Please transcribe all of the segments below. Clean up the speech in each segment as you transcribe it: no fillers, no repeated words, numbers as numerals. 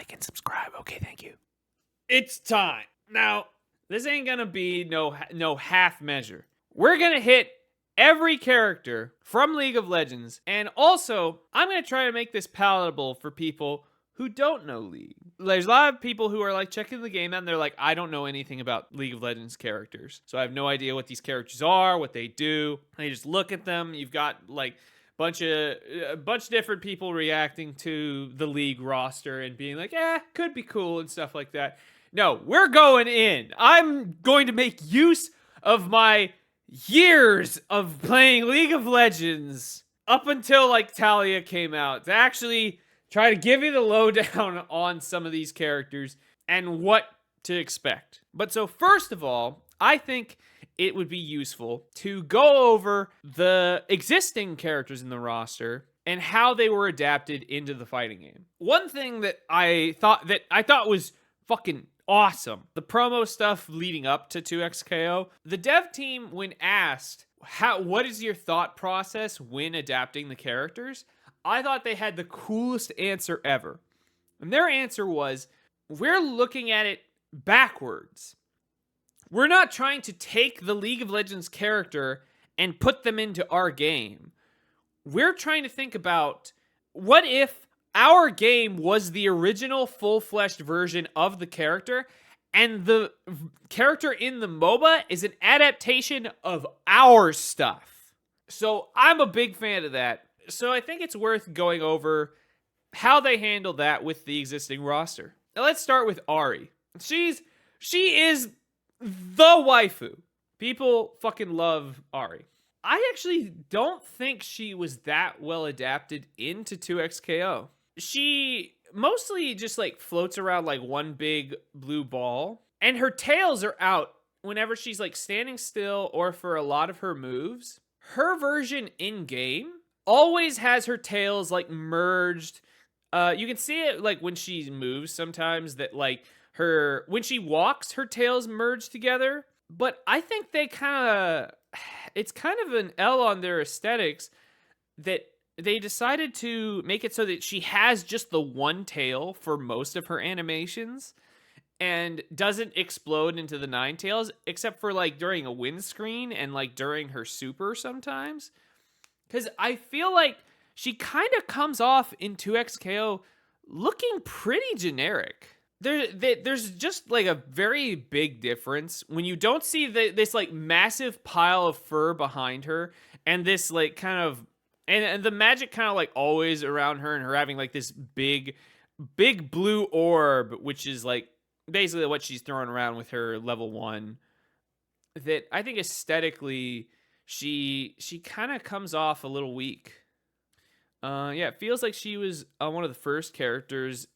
like and subscribe. Okay, thank you. It's time. Now, this ain't gonna be no half measure. We're gonna hit every character from League of Legends, and also, I'm gonna try to make this palatable for people who don't know League. There's a lot of people who are like checking the game out and they're like, I don't know anything about League of Legends characters. So I have no idea what these characters are, what they do. And you just look at them. You've got like a bunch of different people reacting to the League roster and being like, could be cool and stuff like that. No, we're going in. I'm going to make use of my years of playing League of Legends up until like Talia came out to actually try to give you the lowdown on some of these characters and what to expect. But so first of all, I think it would be useful to go over the existing characters in the roster and how they were adapted into the fighting game. One thing that I thought was fucking awesome, the promo stuff leading up to 2XKO. The dev team, when asked, what is your thought process when adapting the characters? I thought they had the coolest answer ever. And their answer was, we're looking at it backwards. We're not trying to take the League of Legends character and put them into our game. We're trying to think about, what if our game was the original full-fleshed version of the character, and the character in the MOBA is an adaptation of our stuff? So I'm a big fan of that. So I think it's worth going over how they handle that with the existing roster. Now let's start with Ahri. She is the waifu. People fucking love Ahri. I actually don't think she was that well adapted into 2XKO. She mostly just like floats around like one big blue ball, and her tails are out whenever she's like standing still or for a lot of her moves. Her version in game always has her tails like merged. You can see it like when she moves sometimes, that like when she walks, her tails merge together. But I think it's kind of an L on their aesthetics that they decided to make it so that she has just the one tail for most of her animations and doesn't explode into the 9 tails, except for like during a win screen and like during her super sometimes. Because I feel like she kind of comes off in 2XKO looking pretty generic. There's just like a very big difference when you don't see this like massive pile of fur behind her and this like kind of, and the magic kind of like always around her, and her having like this big blue orb, which is like basically what she's throwing around with her level 1. That I think aesthetically, she kind of comes off a little weak. It feels like she was one of the first characters,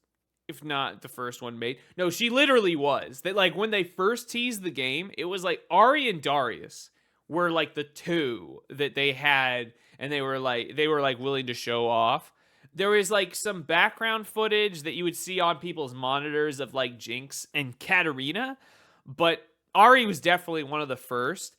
if not the first one made. No, she literally was. That like when they first teased the game, it was like Ahri and Darius were like the two that they had, and they were like willing to show off. There was like some background footage that you would see on people's monitors of like Jinx and Katarina, but Ahri was definitely one of the first.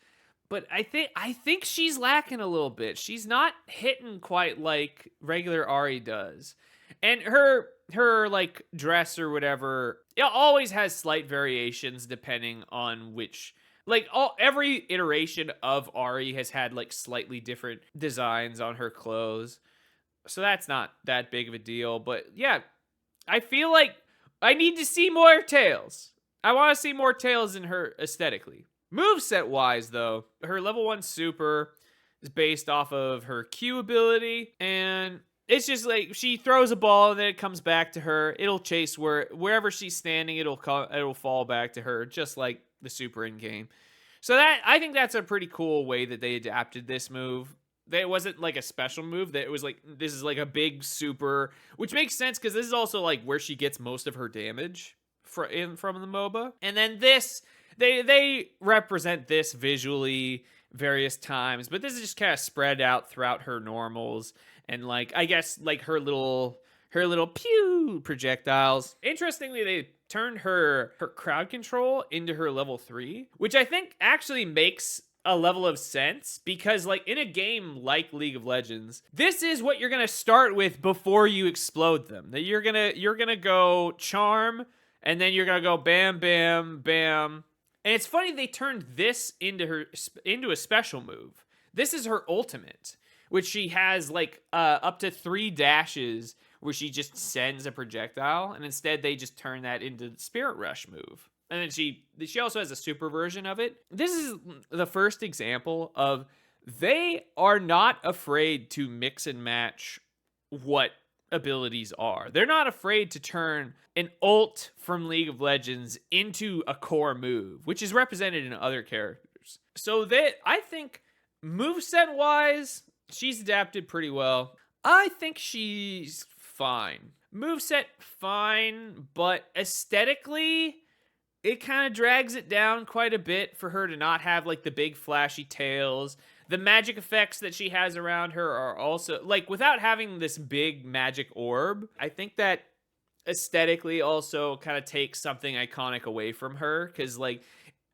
But I think she's lacking a little bit. She's not hitting quite like regular Ahri does. And her like dress or whatever, it always has slight variations depending on which, like every iteration of Ahri has had like slightly different designs on her clothes. So that's not that big of a deal. But yeah, I feel like I need to see more tails. I want to see more tails in her aesthetically. Moveset wise though, her level 1 super is based off of her Q ability, and it's just like she throws a ball and then it comes back to her. It'll chase wherever she's standing, it'll fall back to her, just like the super in game. So that, I think that's a pretty cool way that they adapted this move. That it wasn't like a special move, that it was like, this is like a big super, which makes sense because this is also like where she gets most of her damage from the MOBA. And then this, they represent this visually various times, but this is just kind of spread out throughout her normals and like, I guess like her little pew projectiles. Interestingly, they turned her crowd control into her level 3, which I think actually makes a level of sense, because like in a game like League of Legends, this is what you're gonna start with before you explode them. That you're gonna go charm, and then you're gonna go bam, bam, bam. And it's funny they turned this into a special move. This is her ultimate, which she has like up to 3 dashes where she just sends a projectile, and instead they just turn that into the Spirit Rush move. And then she also has a super version of it. This is the first example of they are not afraid to mix and match what abilities are. They're not afraid to turn an ult from League of Legends into a core move, which is represented in other characters. So I think moveset wise, she's adapted pretty well. I think she's fine. Moveset, fine, but aesthetically, it kind of drags it down quite a bit for her to not have like the big flashy tails. The magic effects that she has around her are also like, without having this big magic orb, I think that aesthetically also kind of takes something iconic away from her, because like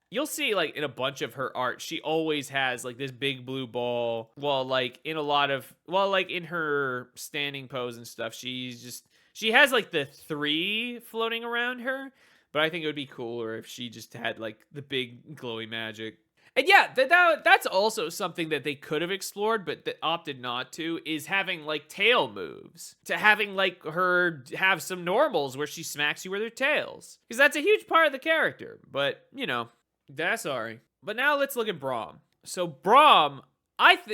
you'll see like in a bunch of her art, she always has like this big blue ball, while like in in her standing pose and stuff, she has like the 3 floating around her. But I think it would be cooler if she just had like the big glowy magic. And yeah, that's also something that they could have explored, but that opted not to, is having like tail moves. To having like her have some normals where she smacks you with her tails. Because that's a huge part of the character. But, you know, that's Ahri. But now let's look at Braum. So Braum,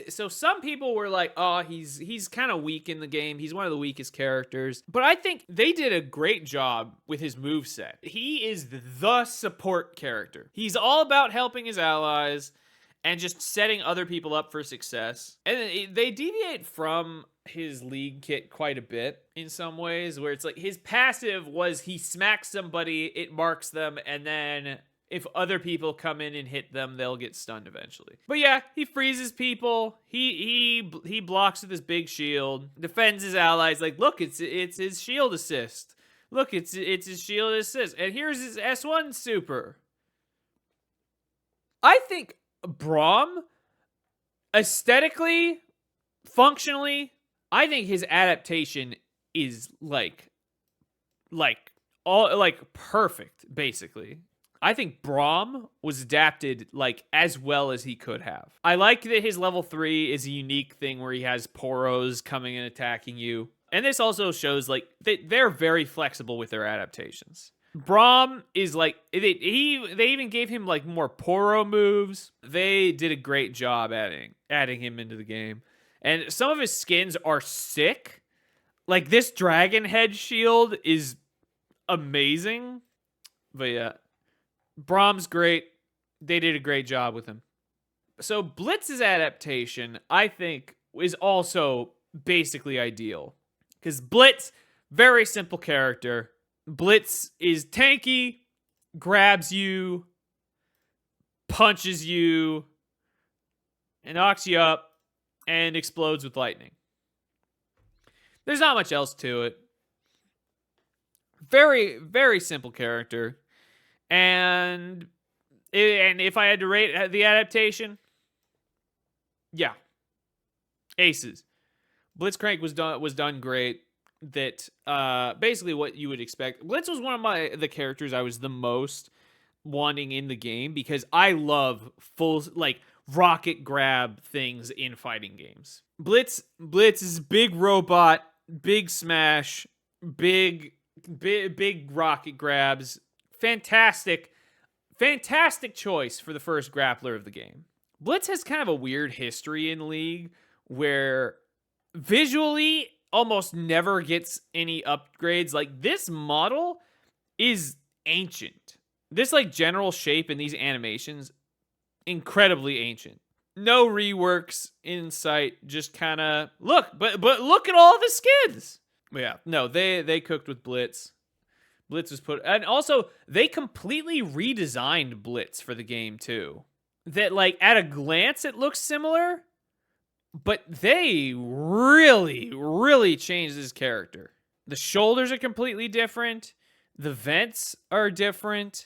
so some people were like, oh, he's kind of weak in the game. He's one of the weakest characters. But I think they did a great job with his moveset. He is the support character. He's all about helping his allies and just setting other people up for success. And they deviate from his league kit quite a bit in some ways, where it's like his passive was he smacks somebody, it marks them, and then if other people come in and hit them, they'll get stunned eventually. But yeah, he freezes people. He blocks with his big shield, defends his allies. Like, look, it's his shield assist. Look, it's his shield assist. And here's his S1 super. I think Braum, aesthetically, functionally, I think his adaptation is like perfect, basically. I think Braum was adapted like as well as he could have. I like that his level 3 is a unique thing where he has poros coming and attacking you. And this also shows like they're very flexible with their adaptations. Braum is like, they even gave him like more poro moves. They did a great job adding him into the game. And some of his skins are sick. Like this dragon head shield is amazing. But yeah, Braum's great. They did a great job with him. So Blitz's adaptation, I think, is also basically ideal. Because Blitz, very simple character. Blitz is tanky, grabs you, punches you, and knocks you up, and explodes with lightning. There's not much else to it. Very, very simple character. And if I had to rate the adaptation, yeah, aces. Blitzcrank was done great. That basically what you would expect. Blitz was one of the characters I was the most wanting in the game, because I love full like rocket grab things in fighting games. Blitz is big robot, big smash, big rocket grabs. Fantastic choice for the first grappler of the game. Blitz has kind of a weird history in League where visually almost never gets any upgrades. Like this model is ancient. This like general shape and these animations, incredibly ancient. No reworks in sight, just kind of look, but look at all the skins. But yeah, no, they cooked with Blitz. Blitz was put, and also they completely redesigned Blitz for the game too. That like at a glance it looks similar, but they really changed his character. The shoulders are completely different. The vents are different.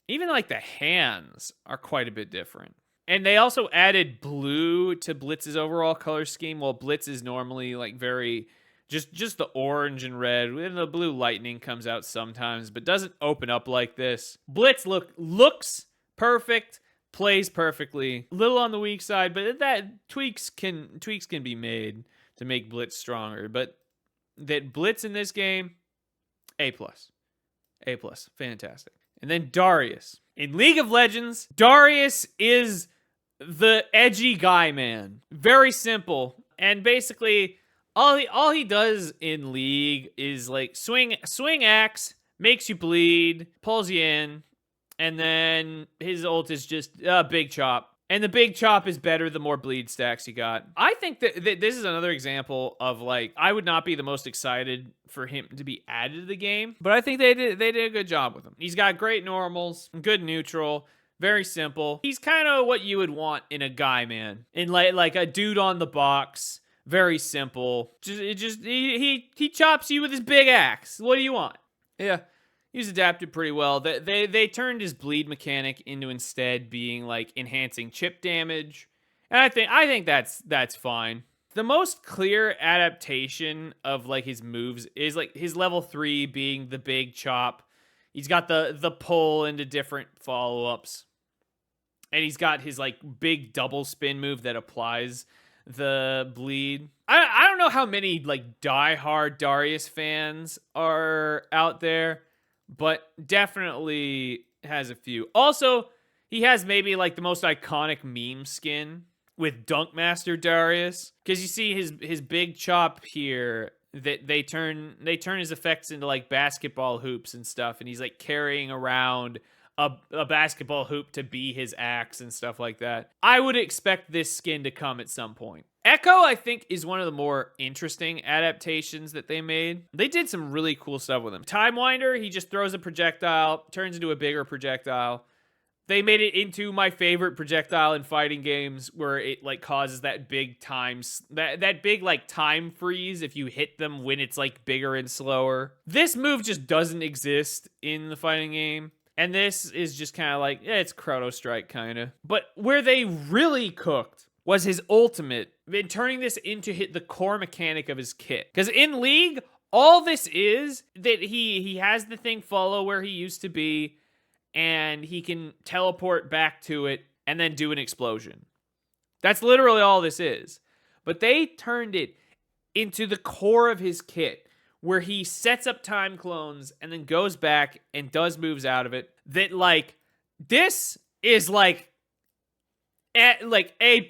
Even like the hands are quite a bit different. And they also added blue to Blitz's overall color scheme, while Blitz is normally like very just the orange and red. And the blue lightning comes out sometimes, but doesn't open up like this. Blitz looks perfect, plays perfectly. Little on the weak side, but that tweaks can be made to make Blitz stronger. But that Blitz in this game, A+. A+. Fantastic. And then Darius. In League of Legends, Darius is the edgy guy, man. Very simple. And basically, all he does in League is like swing axe, makes you bleed, pulls you in, and then his ult is just a big chop. And the big chop is better the more bleed stacks you got. I think that this is another example of like, I would not be the most excited for him to be added to the game, but I think they did a good job with him. He's got great normals, good neutral, very simple. He's kind of what you would want in a guy, man. In like a dude on the box, very simple. He chops you with his big axe. What do you want? Yeah. He's adapted pretty well. They turned his bleed mechanic into instead being like enhancing chip damage. And I think that's fine. The most clear adaptation of like his moves is like his level 3 being the big chop. He's got the pull into different follow-ups. And he's got his like big double spin move that applies the bleed. I don't know how many like diehard Darius fans are out there, but definitely has a few. Also, he has maybe like the most iconic meme skin with Dunkmaster Darius, because you see his big chop here that they turn his effects into like basketball hoops and stuff, and he's like carrying around a basketball hoop to be his axe and stuff like that. I would expect this skin to come at some point. Ekko, I think, is one of the more interesting adaptations that they made. They did some really cool stuff with him. Time Winder, he just throws a projectile, turns into a bigger projectile. They made it into my favorite projectile in fighting games, where it like causes that big that big like time freeze if you hit them when it's like bigger and slower. This move just doesn't exist in the fighting game. And this is just kind of like, it's Chrono Strike kind of. But where they really cooked was his ultimate, and turning this into the core mechanic of his kit. Because in League, all this is that he has the thing follow where he used to be, and he can teleport back to it and then do an explosion. That's literally all this is. But they turned it into the core of his kit, where he sets up time clones and then goes back and does moves out of it. That like, this is like A+++.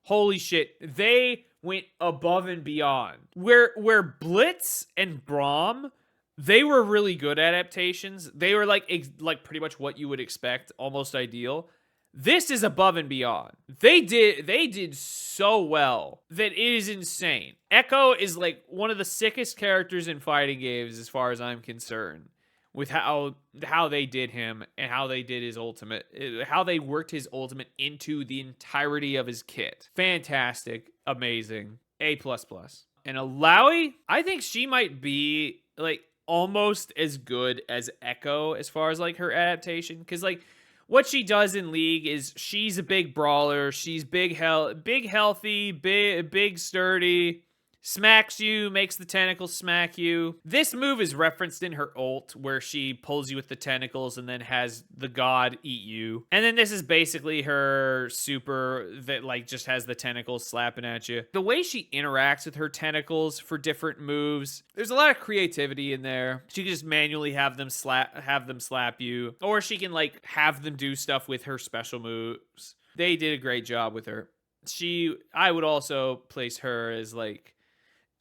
Holy shit. They went above and beyond. Where Blitz and Braum, they were really good adaptations. They were like pretty much what you would expect, almost ideal. This is above and beyond. They did so well that it is insane. Ekko is like one of the sickest characters in fighting games as far as I'm concerned, with how they did him and how they did his ultimate, how they worked his ultimate into the entirety of his kit. Fantastic, amazing, A++. And Illaoi, I think she might be like almost as good as Ekko as far as like her adaptation, because like what she does in League is she's a big brawler. She's big healthy, big sturdy, smacks you, makes the tentacles smack you. This move is referenced in her ult, where she pulls you with the tentacles and then has the god eat you. And then this is basically her super that like just has the tentacles slapping at you. The way she interacts with her tentacles for different moves, there's a lot of creativity in there. She can just manually have them slap you, or she can like have them do stuff with her special moves. They did a great job with her. I would also place her as like,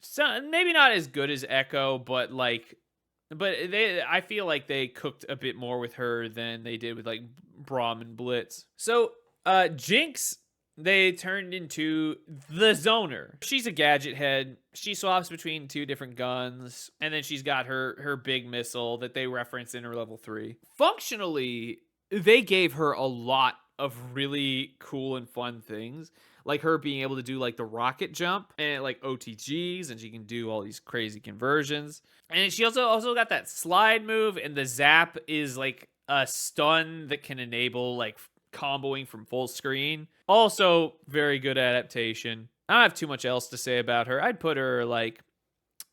so maybe not as good as Ekko, but I feel like they cooked a bit more with her than they did with like Braum and Blitz. So Jinx, they turned into the zoner. She's a gadget head. She swaps between 2 different guns, and then she's got her big missile that they reference in her level 3. Functionally, they gave her a lot of really cool and fun things, like her being able to do like the rocket jump and like OTGs, and she can do all these crazy conversions. And she also got that slide move, and the zap is like a stun that can enable like comboing from full screen. Also, very good adaptation. I don't have too much else to say about her. I'd put her like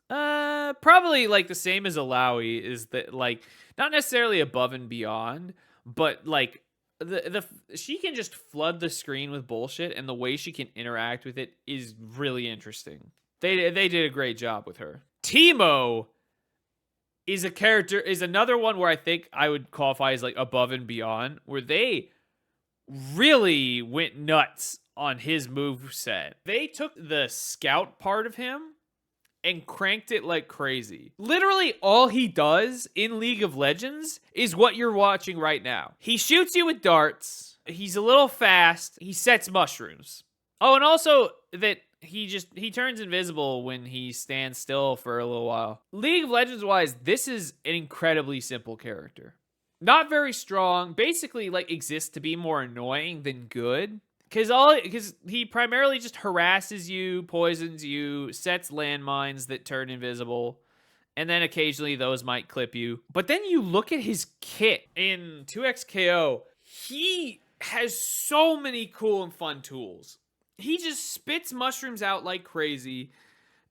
probably like the same as Illaoi, is that like not necessarily above and beyond, but like the she can just flood the screen with bullshit, and the way she can interact with it is really interesting. They did a great job with her. Teemo is another one where I think I would qualify as like above and beyond, where they really went nuts on his move set. They took the scout part of him and cranked it like crazy. Literally all he does in League of Legends is what you're watching right now. He shoots you with darts. He's a little fast. He sets mushrooms. Oh, and also that he turns invisible when he stands still for a little while. League of Legends wise, this is an incredibly simple character. Not very strong, basically like exists to be more annoying than good. Because he primarily just harasses you, poisons you, sets landmines that turn invisible, and then occasionally those might clip you. But then you look at his kit in 2xKO, he has so many cool and fun tools. He just spits mushrooms out like crazy.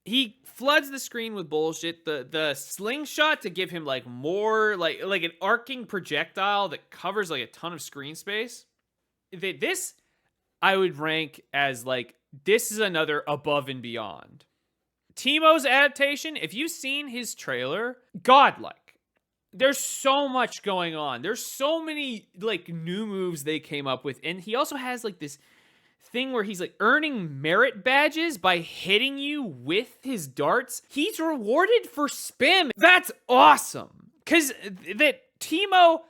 He floods the screen with bullshit. The slingshot to give him like more like an arcing projectile that covers like a ton of screen space. This I would rank as like, this is another above and beyond. Teemo's adaptation, if you've seen his trailer, godlike. There's so much going on. There's so many like new moves they came up with. And he also has like this thing where he's like earning merit badges by hitting you with his darts. He's rewarded for spam. That's awesome. Because that Teemo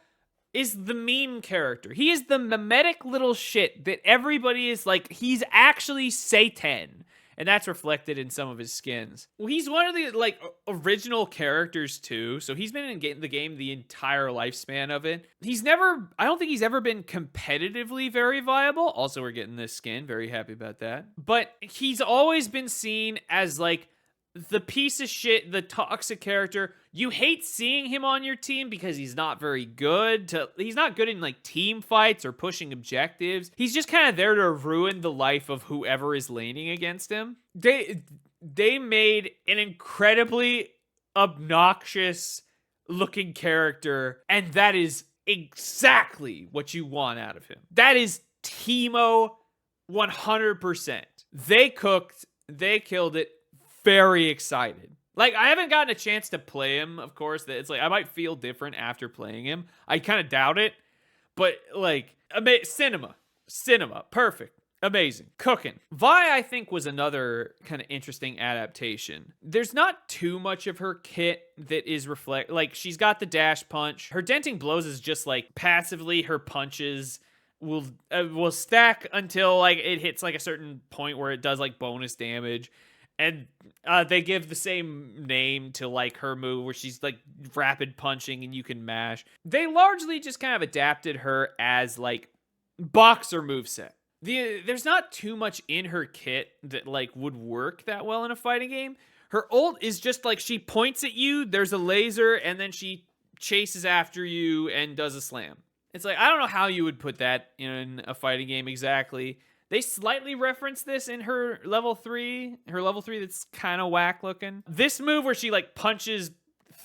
is the meme character. He is the mimetic little shit that everybody is like, he's actually Satan. And that's reflected in some of his skins. Well, he's one of the like original characters too. So he's been in the game the entire lifespan of it. I don't think he's ever been competitively very viable. Also, we're getting this skin. Very happy about that. But he's always been seen as like the piece of shit, the toxic character. You hate seeing him on your team because he's not very good. He's not good in like team fights or pushing objectives. He's just kind of there to ruin the life of whoever is laning against him. They made an incredibly obnoxious looking character, and that is exactly what you want out of him. That is Teemo 100%. They cooked, they killed it. Very excited. Like, I haven't gotten a chance to play him, of course. That it's like, I might feel different after playing him. I kind of doubt it. But, like, cinema. Perfect. Amazing. Cooking. Vi, I think, was another kind of interesting adaptation. There's not too much of her kit that is like, she's got the dash punch. Her denting blows is just, like, passively her punches will stack until, like, it hits, like, a certain point where it does, like, bonus damage. And they give the same name to like her move where she's like rapid punching and you can mash. They largely just kind of adapted her as like boxer moveset. There's not too much in her kit that like would work that well in a fighting game. Her ult is just like she points at you, there's a laser, and then she chases after you and does a slam. It's like, I don't know how you would put that in a fighting game exactly. They slightly reference this in her level 3. Her level 3 that's kind of whack looking. This move where she like punches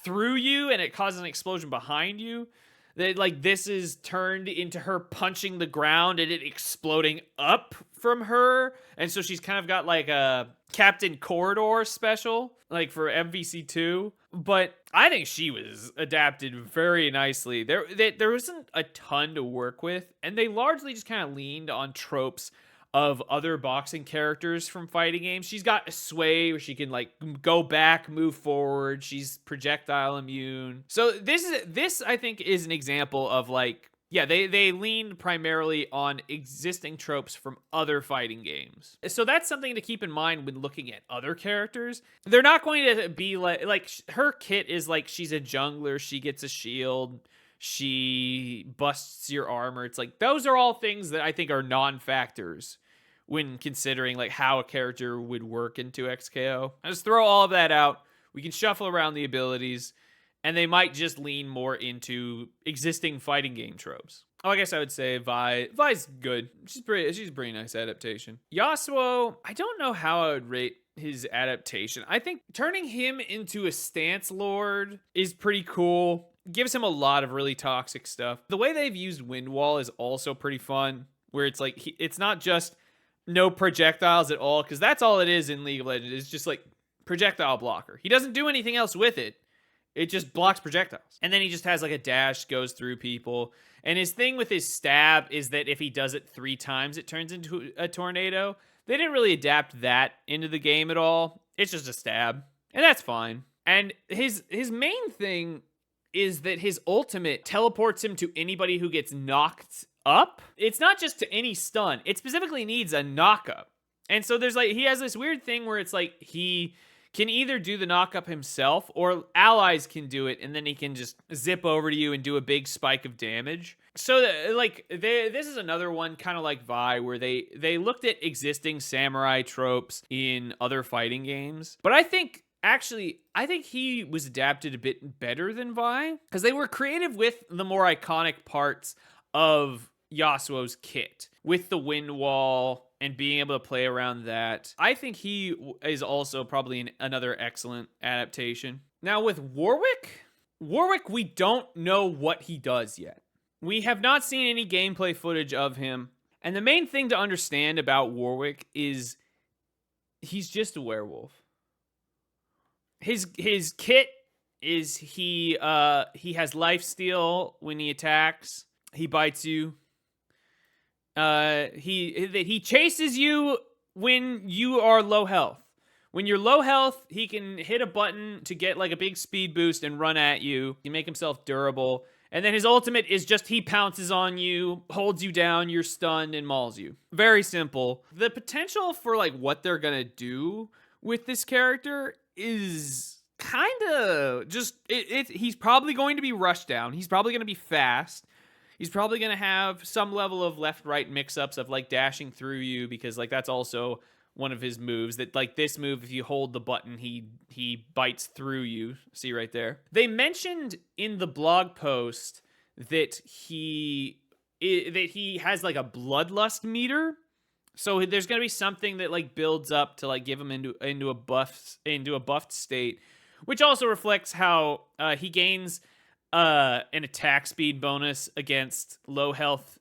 through you and it causes an explosion behind you. This is turned into her punching the ground and it exploding up from her. And so she's kind of got like a Captain Corridor special, like for MVC2. But I think she was adapted very nicely. There wasn't a ton to work with. And they largely just kind of leaned on tropes of other boxing characters from fighting games. She's got a sway where she can like go back, move forward. She's projectile immune. So this I think is an example of like, yeah, they leaned primarily on existing tropes from other fighting games. So that's something to keep in mind when looking at other characters. They're not going to be like her kit is like she's a jungler, she gets a shield, she busts your armor. It's like those are all things that I think are non-factors when considering like how a character would work in 2xKO. I just throw all of that out. We can shuffle around the abilities, and they might just lean more into existing fighting game tropes. Oh, I guess I would say Vi. Vi's good. She's a pretty nice adaptation. Yasuo, I don't know how I would rate his adaptation. I think turning him into a stance lord is pretty cool. Gives him a lot of really toxic stuff. The way they've used Wind Wall is also pretty fun, where it's like it's not just no projectiles at all, because that's all it is in League of Legends. It's just like projectile blocker. He doesn't do anything else with it. It just blocks projectiles. And then he just has like a dash, goes through people. And his thing with his stab is that if he does it 3 times, it turns into a tornado. They didn't really adapt that into the game at all. It's just a stab. And that's fine. And his main thing is that his ultimate teleports him to anybody who gets knocked up. It's not just to any stun. It specifically needs a knockup. And so there's like, he has this weird thing where it's like he can either do the knockup himself or allies can do it, and then he can just zip over to you and do a big spike of damage. So like this is another one kind of like Vi, where they looked at existing samurai tropes in other fighting games. But I think he was adapted a bit better than Vi, because they were creative with the more iconic parts of Yasuo's kit, with the wind wall and being able to play around that. I think he is also probably another excellent adaptation. Now with Warwick, we don't know what he does yet. We have not seen any gameplay footage of him. And the main thing to understand about Warwick is he's just a werewolf. His kit is he has lifesteal when he attacks. He bites you. He chases you when you are low health. When you're low health, he can hit a button to get like a big speed boost and run at you. He can make himself durable. And then his ultimate is just he pounces on you, holds you down, you're stunned, and mauls you. Very simple. The potential for like what they're gonna do with this character is kind of just, he's probably going to be rushed down. He's probably going to be fast. He's probably going to have some level of left-right mix-ups of, like, dashing through you, because, like, that's also one of his moves. That, like, this move, if you hold the button, he bites through you. See right there? They mentioned in the blog post that he has, like, a bloodlust meter. So there's going to be something that, like, builds up to, like, give him into a buffed state, which also reflects how he gains an attack speed bonus against low health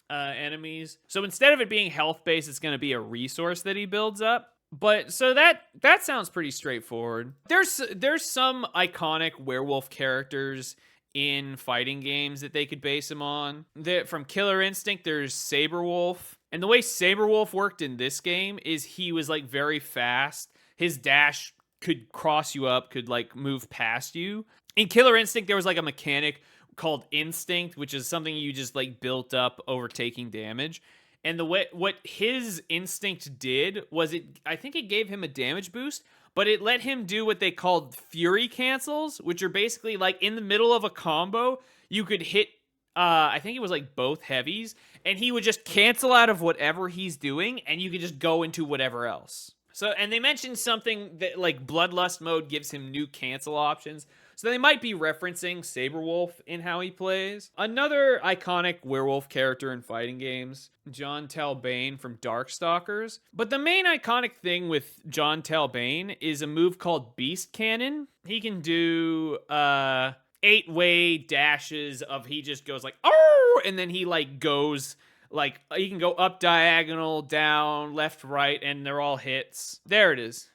enemies. So instead of it being health based, it's going to be a resource that he builds up. But so that sounds pretty straightforward. There's some iconic werewolf characters in fighting games that they could base him on. From Killer Instinct, there's Saberwolf. And the way Saberwolf worked in this game is he was like very fast. His dash could cross you up, could like move past you. In Killer Instinct, there was like a mechanic called Instinct, which is something you just like built up over taking damage. And what his instinct did was I think it gave him a damage boost, but it let him do what they called fury cancels, which are basically like in the middle of a combo, you could hit, I think it was like both heavies, and he would just cancel out of whatever he's doing, and you could just go into whatever else. So, and they mentioned something that like Bloodlust mode gives him new cancel options. So they might be referencing Saberwolf in how he plays. Another iconic werewolf character in fighting games, John Talbane from Darkstalkers. But the main iconic thing with John Talbane is a move called Beast Cannon. He can do 8-way dashes of he just goes like, oh, and then he like goes like, he can go up diagonal, down, left, right, and they're all hits. There it is.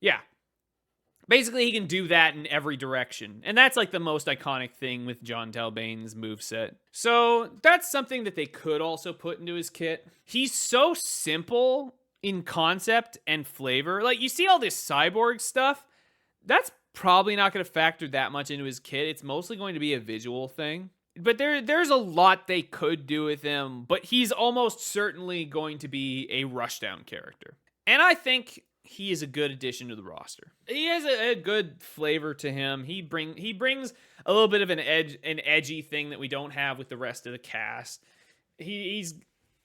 Yeah. Basically, he can do that in every direction. And that's like the most iconic thing with John Talbane's moveset. So that's something that they could also put into his kit. He's so simple in concept and flavor. Like, you see all this cyborg stuff, that's probably not going to factor that much into his kit. It's mostly going to be a visual thing. But there's a lot they could do with him, but he's almost certainly going to be a rushdown character. And I think he is a good addition to the roster. He has a good flavor to him. He brings a little bit of an edgy thing that we don't have with the rest of the cast. He's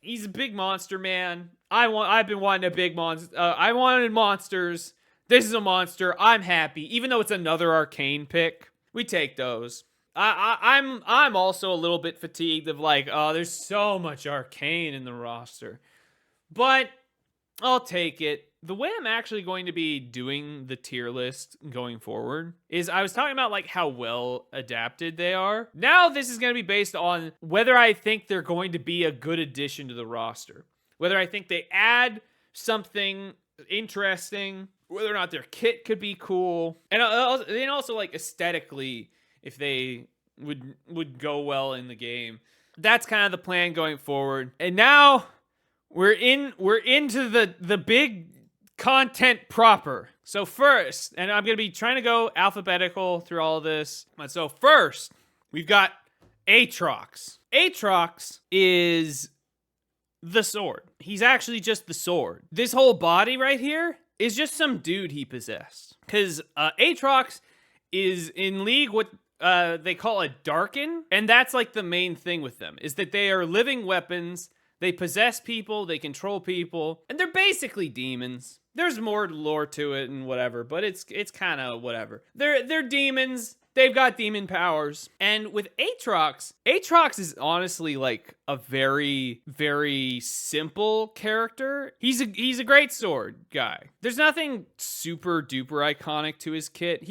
a big monster, man. I've been wanting a big monster. I wanted monsters. This is a monster. I'm happy. Even though it's another arcane pick, we take those. I'm also a little bit fatigued of like, oh, there's so much arcane in the roster. But I'll take it. The way I'm actually going to be doing the tier list going forward is I was talking about like how well adapted they are. Now this is going to be based on whether I think they're going to be a good addition to the roster. Whether I think they add something interesting, whether or not their kit could be cool, and also like aesthetically if they would go well in the game. That's kind of the plan going forward. And now we're into the big content proper. So first, and I'm going to be trying to go alphabetical through all of this. So first, we've got Aatrox. Aatrox is the sword. He's actually just the sword. This whole body right here is just some dude he possessed. Because Aatrox is in league what they call a Darken. And that's like the main thing with them, is that they are living weapons. They possess people, they control people, and they're basically demons. There's more lore to it and whatever, but it's kind of whatever. They're demons. They've got demon powers. And with Aatrox is honestly like a very, very simple character. He's a great sword guy. There's nothing super duper iconic to his kit.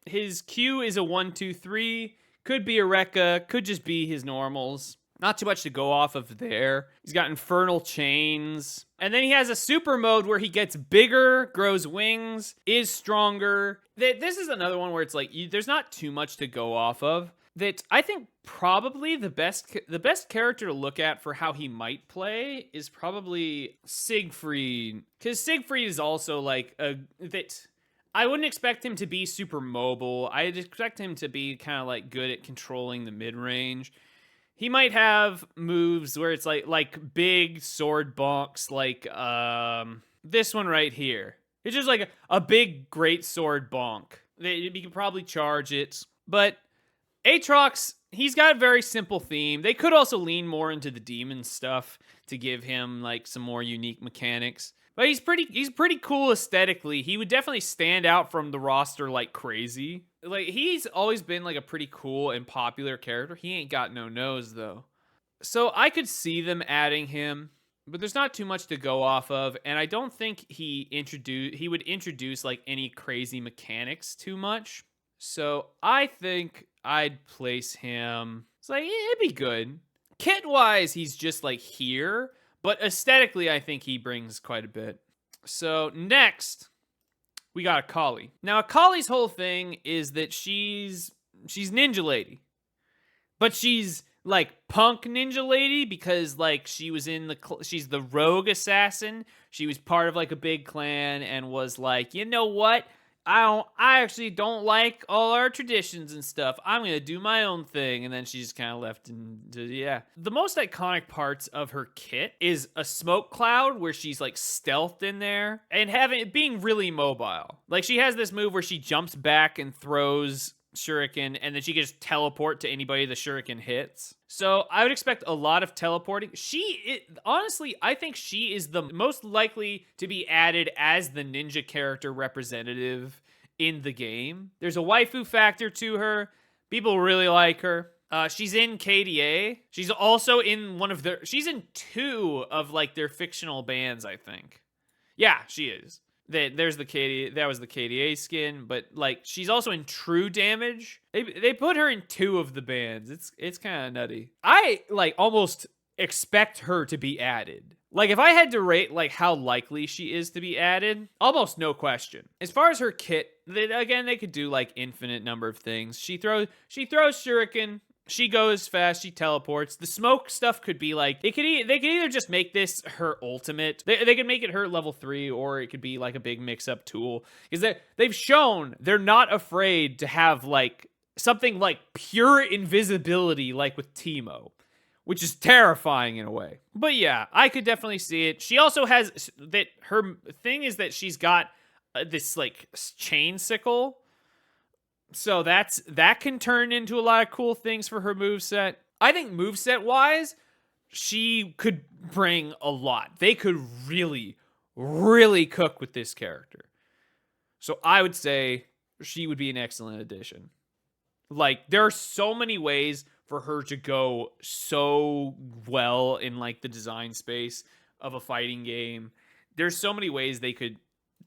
His Q is a 1-2-3, could be a Rekka, could just be his normals. Not too much to go off of there. He's got infernal chains. And then he has a super mode where he gets bigger, grows wings, is stronger. This is another one where it's like, there's not too much to go off of. That I think probably the best character to look at for how he might play is probably Siegfried. Because Siegfried is also like I wouldn't expect him to be super mobile. I'd expect him to be kind of like good at controlling the mid-range. He might have moves where it's like big sword bonks, like this one right here. It's just like a big great sword bonk. You can probably charge it. But Aatrox, he's got a very simple theme. They could also lean more into the demon stuff to give him like some more unique mechanics. But he's pretty cool aesthetically. He would definitely stand out from the roster like crazy. Like, he's always been like a pretty cool and popular character. He ain't got no nose though. So I could see them adding him, but there's not too much to go off of, and I don't think he would introduce like any crazy mechanics too much. So I think I'd place him. It's like, it'd be good. Kit wise, he's just like here. But aesthetically, I think he brings quite a bit. So next, we got Akali. Now, Akali's whole thing is that she's Ninja Lady. But she's like punk Ninja Lady because like she's the rogue assassin. She was part of like a big clan and was like, you know what? I actually don't like all our traditions and stuff. I'm going to do my own thing. And then she just kind of left yeah. The most iconic parts of her kit is a smoke cloud where she's like stealthed in there and being really mobile. Like she has this move where she jumps back and throws shuriken and then she can just teleport to anybody the shuriken hits. So I would expect a lot of teleporting. Honestly, I think she is the most likely to be added as the ninja character representative in the game. There's a waifu factor to her. People really like her. She's in KDA. She's also in she's in 2 of like their fictional bands, I think. Yeah, she is. There's the KDA, that was the KDA skin, but like she's also in True Damage. They put her in 2 of the bands. It's kind of nutty. I like almost expect her to be added. Like if I had to rate like how likely she is to be added, almost no question. As far as her kit, they could do like infinite number of things. She throws shuriken. She goes fast, she teleports. The smoke stuff could be like, they could either just make this her ultimate. They could make it her level 3, or it could be like a big mix-up tool. Because they've shown they're not afraid to have like something like pure invisibility like with Teemo, which is terrifying in a way. But yeah, I could definitely see it. She also has, that her thing is that she's got this like chain sickle. So that can turn into a lot of cool things for her moveset. I think moveset wise, she could bring a lot. They could really, really cook with this character. So I would say she would be an excellent addition. Like, there are so many ways for her to go so well in like the design space of a fighting game. There's so many ways they could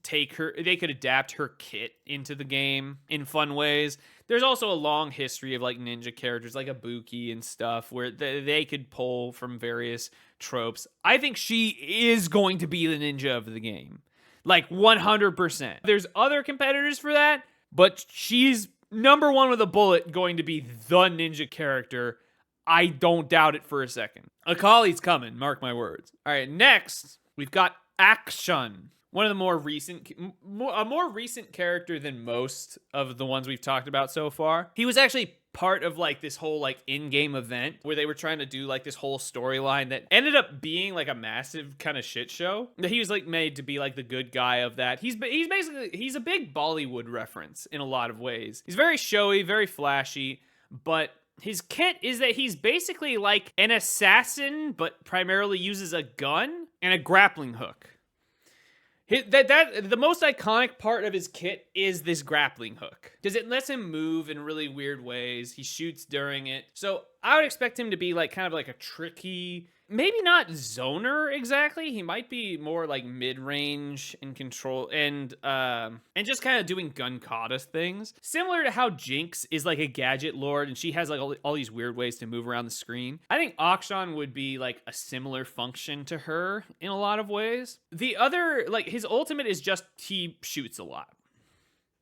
adapt her kit into the game in fun ways. There's also a long history of like ninja characters like Ibuki and stuff where they could pull from various tropes. I think she is going to be the ninja of the game. Like 100%. There's other competitors for that, but she's number one with a bullet going to be the ninja character. I don't doubt it for a second. Akali's coming, mark my words. All right, next, we've got Akshan. One of the more recent character than most of the ones we've talked about so far. He was actually part of like this whole like in-game event where they were trying to do like this whole storyline that ended up being like a massive kind of shit show. He was like made to be like the good guy of that. He's a big Bollywood reference in a lot of ways. He's very showy, very flashy, but his kit is that he's basically like an assassin, but primarily uses a gun and a grappling hook. The most iconic part of his kit is this grappling hook, because it lets him move in really weird ways. He shoots during it. So I would expect him to be like kind of like a tricky, maybe not zoner exactly. He might be more like mid-range and control and just kind of doing gun kata things. Similar to how Jinx is like a gadget lord and she has like all these weird ways to move around the screen. I think Akshan would be like a similar function to her in a lot of ways. The other, like his ultimate is just he shoots a lot.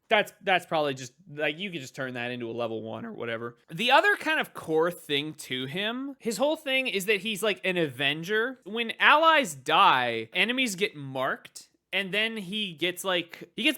That's probably just like you could just turn that into a level 1 or whatever. The other kind of core thing to him, his whole thing is that he's like an avenger. When allies die, enemies get marked, and then he gets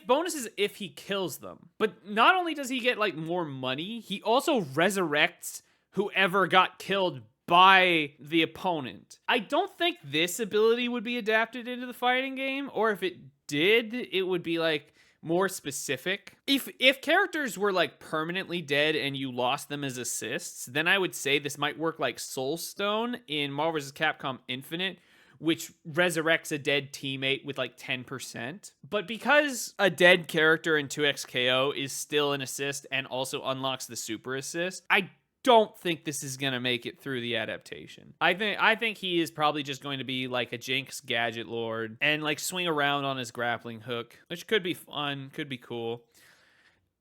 bonuses if he kills them. But not only does he get like more money, he also resurrects whoever got killed by the opponent. I don't think this ability would be adapted into the fighting game, or if it did, it would be like more specific. If characters were like permanently dead and you lost them as assists, then I would say this might work like Soulstone in Marvel vs. Capcom Infinite, which resurrects a dead teammate with like 10%. But because a dead character in 2x KO is still an assist and also unlocks the super assist, I don't think this is gonna make it through the adaptation. I think he is probably just going to be like a Jinx gadget lord and like swing around on his grappling hook, which could be fun, could be cool.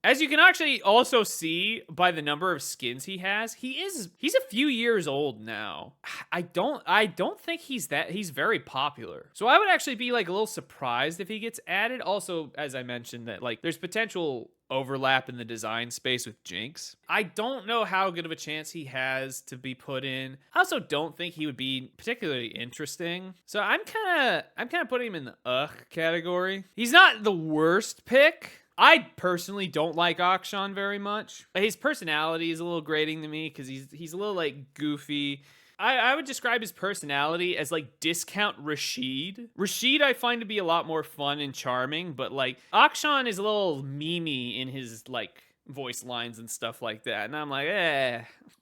As you can actually also see by the number of skins he has, he's a few years old now. I don't think he's very popular. So I would actually be like a little surprised if he gets added. Also, as I mentioned, that like there's potential overlap in the design space with Jinx. I don't know how good of a chance he has to be put in. I also don't think he would be particularly interesting. So I'm kind of putting him in the category. He's not the worst pick. I personally don't like Akshan very much. His personality is a little grating to me because he's a little like goofy. I would describe his personality as like discount Rashid. Rashid I find to be a lot more fun and charming, but like Akshan is a little memey in his like voice lines and stuff like that. And I'm like,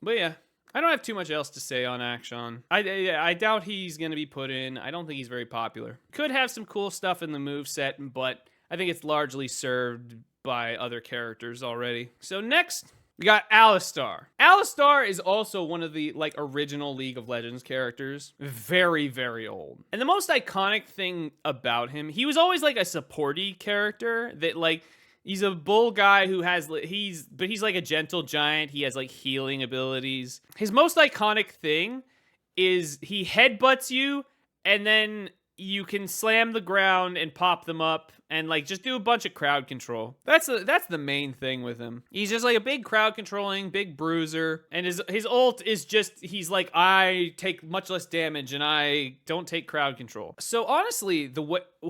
But yeah, I don't have too much else to say on Akshan. I doubt he's going to be put in. I don't think he's very popular. Could have some cool stuff in the moveset, but I think it's largely served by other characters already. So next, we got Alistar. Alistar is also one of the like original League of Legends characters. Very, very old. And the most iconic thing about him, he was always like a supporty character that like, he's a bull guy who has, he's like a gentle giant. He has like healing abilities. His most iconic thing is he headbutts you and then you can slam the ground and pop them up and like just do a bunch of crowd control. That's the main thing with him. He's just like a big crowd controlling, big bruiser. And his ult is just, he's like, I take much less damage and I don't take crowd control. So honestly,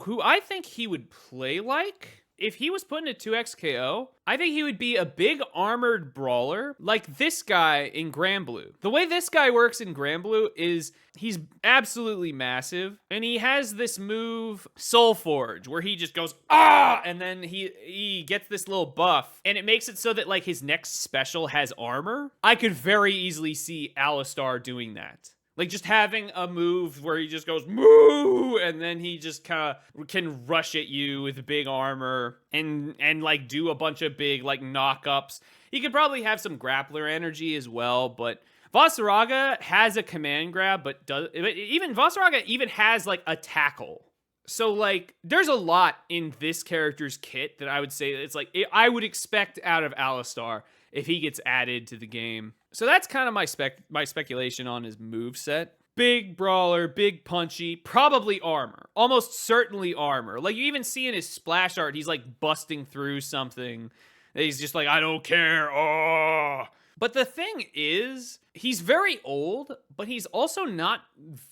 who I think he would play like, if he was put into 2x KO, I think he would be a big armored brawler like this guy in Granblue. The way this guy works in Granblue is he's absolutely massive, and he has this move, Soul Forge, where he just goes, and then he gets this little buff, and it makes it so that like his next special has armor. I could very easily see Alistar doing that Like just having a move where he just goes moo, and then he just kind of can rush at you with big armor and like do a bunch of big like knockups. He could probably have some grappler energy as well, but Vasaraga has a command grab, but even Vasaraga even has like a tackle. So like there's a lot in this character's kit that I would say it's like I would expect out of Alistar if he gets added to the game. So that's kind of my speculation on his moveset. Big brawler, big punchy, probably armor. Almost certainly armor. Like you even see in his splash art, he's like busting through something. He's just like, I don't care. Oh. But the thing is, he's very old, but he's also not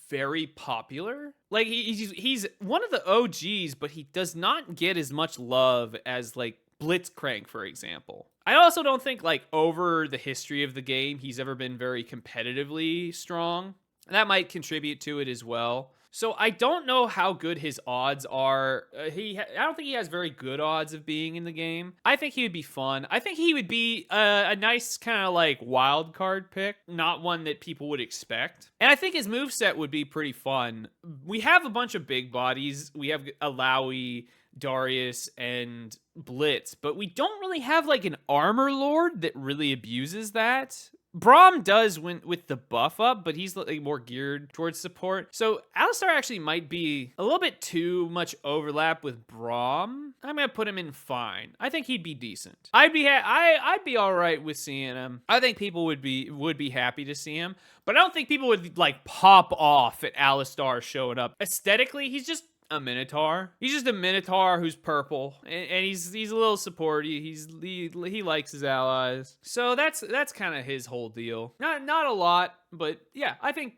very popular. Like he's one of the OGs, but he does not get as much love as like Blitzcrank, for example. I also don't think like over the history of the game, he's ever been very competitively strong. That might contribute to it as well. So I don't know how good his odds are. I don't think he has very good odds of being in the game. I think he would be fun. I think he would be a nice kind of like wild card pick, not one that people would expect. And I think his moveset would be pretty fun. We have a bunch of big bodies. We have Illaoi, Darius, and Blitz, but we don't really have like an armor lord that really abuses that. Braum does with the buff up, but he's like more geared towards support. So Alistar actually might be a little bit too much overlap with Braum. I'm gonna put him in fine. I think he'd be decent. I'd be all right with seeing him. I think people would be happy to see him, but I don't think people would like pop off at Alistar showing up. Aesthetically, he's just a Minotaur. He's just a Minotaur who's purple, and he's a little supporty. He likes his allies. So that's kind of his whole deal. Not a lot, but yeah, I think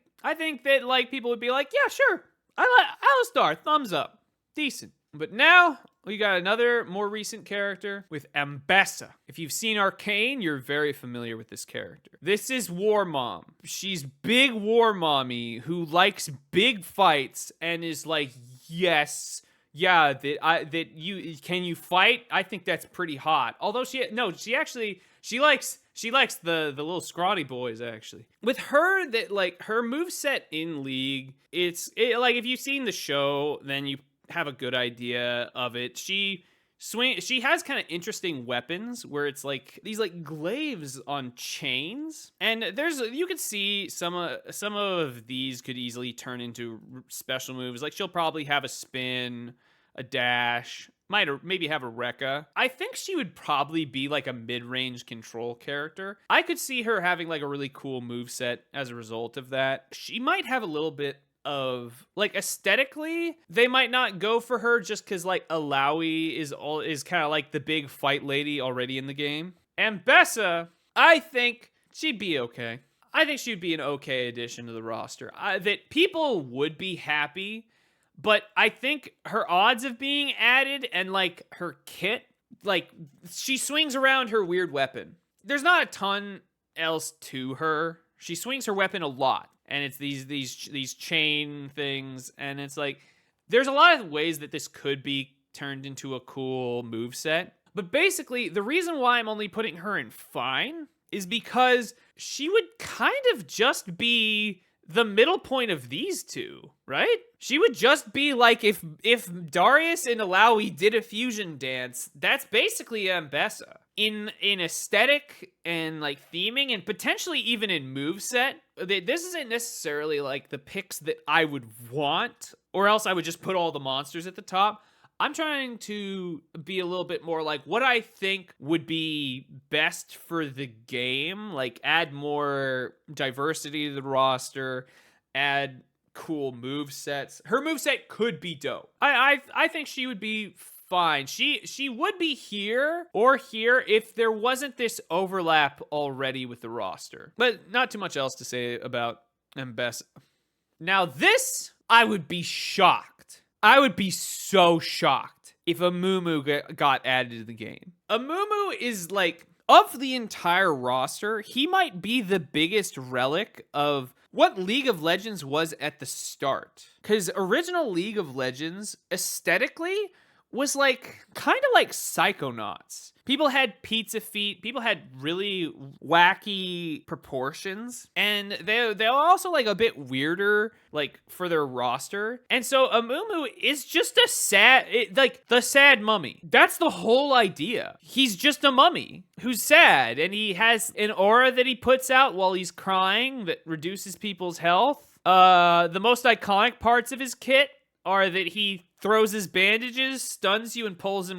that like people would be like, yeah, sure, I like Alistar, thumbs up, decent. But now we got another more recent character with Ambessa. If you've seen Arcane, you're very familiar with this character. This is War Mom. She's big War Mommy who likes big fights and is like, yes, yeah, can you fight? I think that's pretty hot. Although she likes the little scrawny boys actually. With her, that like her moveset in League, like if you've seen the show, then you have a good idea of it. She has kind of interesting weapons where it's like these like glaives on chains, and you could see some of these could easily turn into special moves. Like she'll probably have a spin, a dash, maybe have a Rekka. I think she would probably be like a mid-range control character. I could see her having like a really cool moveset as a result of that. She might have a little bit of like aesthetically, they might not go for her just because like Illaoi is kind of like the big fight lady already in the game. Ambessa, I think she'd be okay. I think she'd be an okay addition to the roster. That people would be happy, but I think her odds of being added and like her kit, like she swings around her weird weapon. There's not a ton else to her. She swings her weapon a lot. And it's these chain things, and it's like there's a lot of ways that this could be turned into a cool moveset. But basically, the reason why I'm only putting her in fine is because she would kind of just be the middle point of these two, right? She would just be like if Darius and Illaoi did a fusion dance, that's basically Ambessa. In aesthetic and like theming and potentially even in moveset, this isn't necessarily like the picks that I would want, or else I would just put all the monsters at the top. I'm trying to be a little bit more like what I think would be best for the game, like add more diversity to the roster, add cool movesets. Her moveset could be dope. I think she would be fine. She would be here or here if there wasn't this overlap already with the roster. But not too much else to say about Ambessa. Now this, I would be shocked. I would be so shocked if Amumu got added to the game. Amumu is like, of the entire roster, he might be the biggest relic of what League of Legends was at the start. Because original League of Legends, aesthetically, was like kind of like Psychonauts. People had pizza feet. People had really wacky proportions. And they're also like a bit weirder, like for their roster. And so Amumu is just a like the sad mummy. That's the whole idea. He's just a mummy who's sad. And he has an aura that he puts out while he's crying that reduces people's health. The most iconic parts of his kit are that he throws his bandages, stuns you, and pulls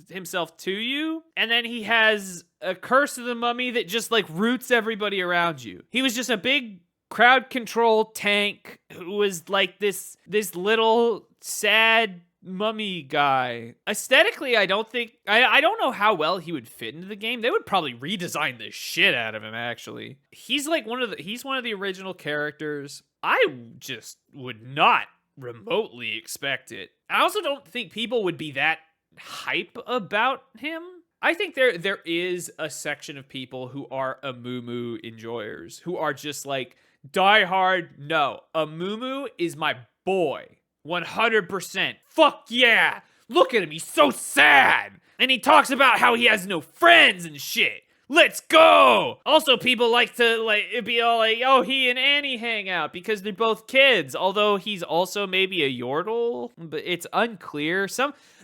himself to you. And then he has a Curse of the Mummy that just like roots everybody around you. He was just a big crowd control tank who was like this little sad mummy guy. Aesthetically, I don't know how well he would fit into the game. They would probably redesign the shit out of him, actually. He's like one of the original characters. I just would not remotely expect it. I also don't think people would be that hype about him. I think there is a section of people who are Amumu enjoyers, who are just like, die hard, no, Amumu is my boy, 100%. Fuck yeah! Look at him, he's so sad! And he talks about how he has no friends and shit. Let's go! Also, people like to be all like, oh, he and Annie hang out because they're both kids. Although he's also maybe a Yordle, but it's unclear.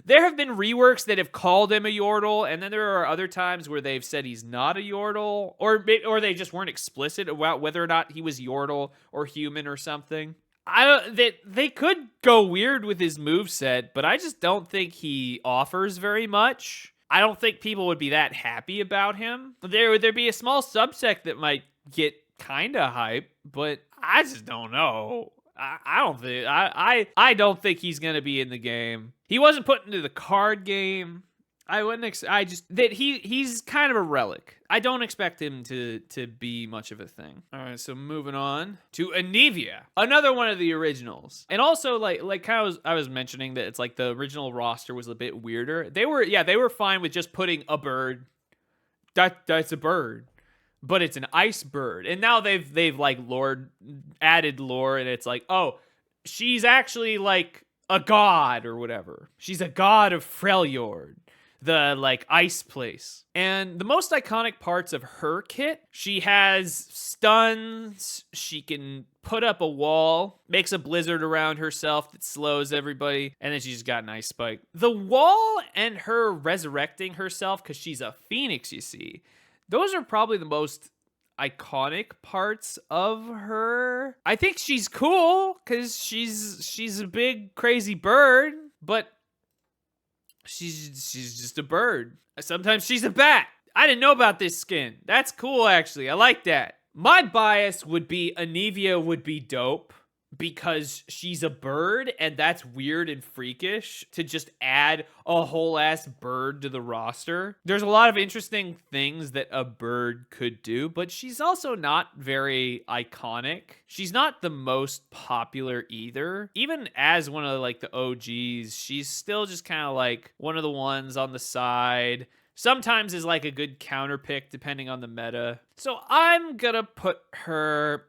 There have been reworks that have called him a Yordle, and then there are other times where they've said he's not a Yordle, or they just weren't explicit about whether or not he was Yordle or human or something. They could go weird with his moveset, but I just don't think he offers very much. I don't think people would be that happy about him. There'd be a small subsect that might get kind of hype, but I just don't know. I don't think he's gonna be in the game. He wasn't put into the card game. He's kind of a relic. I don't expect him to be much of a thing. All right, so moving on to Anivia, another one of the originals. And also like kind of I was mentioning that it's like the original roster was a bit weirder. They were fine with just putting a bird. That's a bird, but it's an ice bird. And now they've like added lore, and it's like, oh, she's actually like a god or whatever. She's a god of Freljord, the like ice place. And the most iconic parts of her kit, she has stuns, she can put up a wall, makes a blizzard around herself that slows everybody, and then she's got an ice spike. The wall and her resurrecting herself because she's a phoenix, you see, those are probably the most iconic parts of her. I think she's cool because she's a big crazy bird, but she's just a bird. Sometimes she's a bat. I didn't know about this skin. That's cool, actually. I like that. My bias would be Anivia would be dope because she's a bird, and that's weird and freakish to just add a whole ass bird to the roster. There's a lot of interesting things that a bird could do, but she's also not very iconic. She's not the most popular either. Even as one of like the OGs, she's still just kind of like one of the ones on the side. Sometimes is like a good counter pick depending on the meta. So I'm gonna put her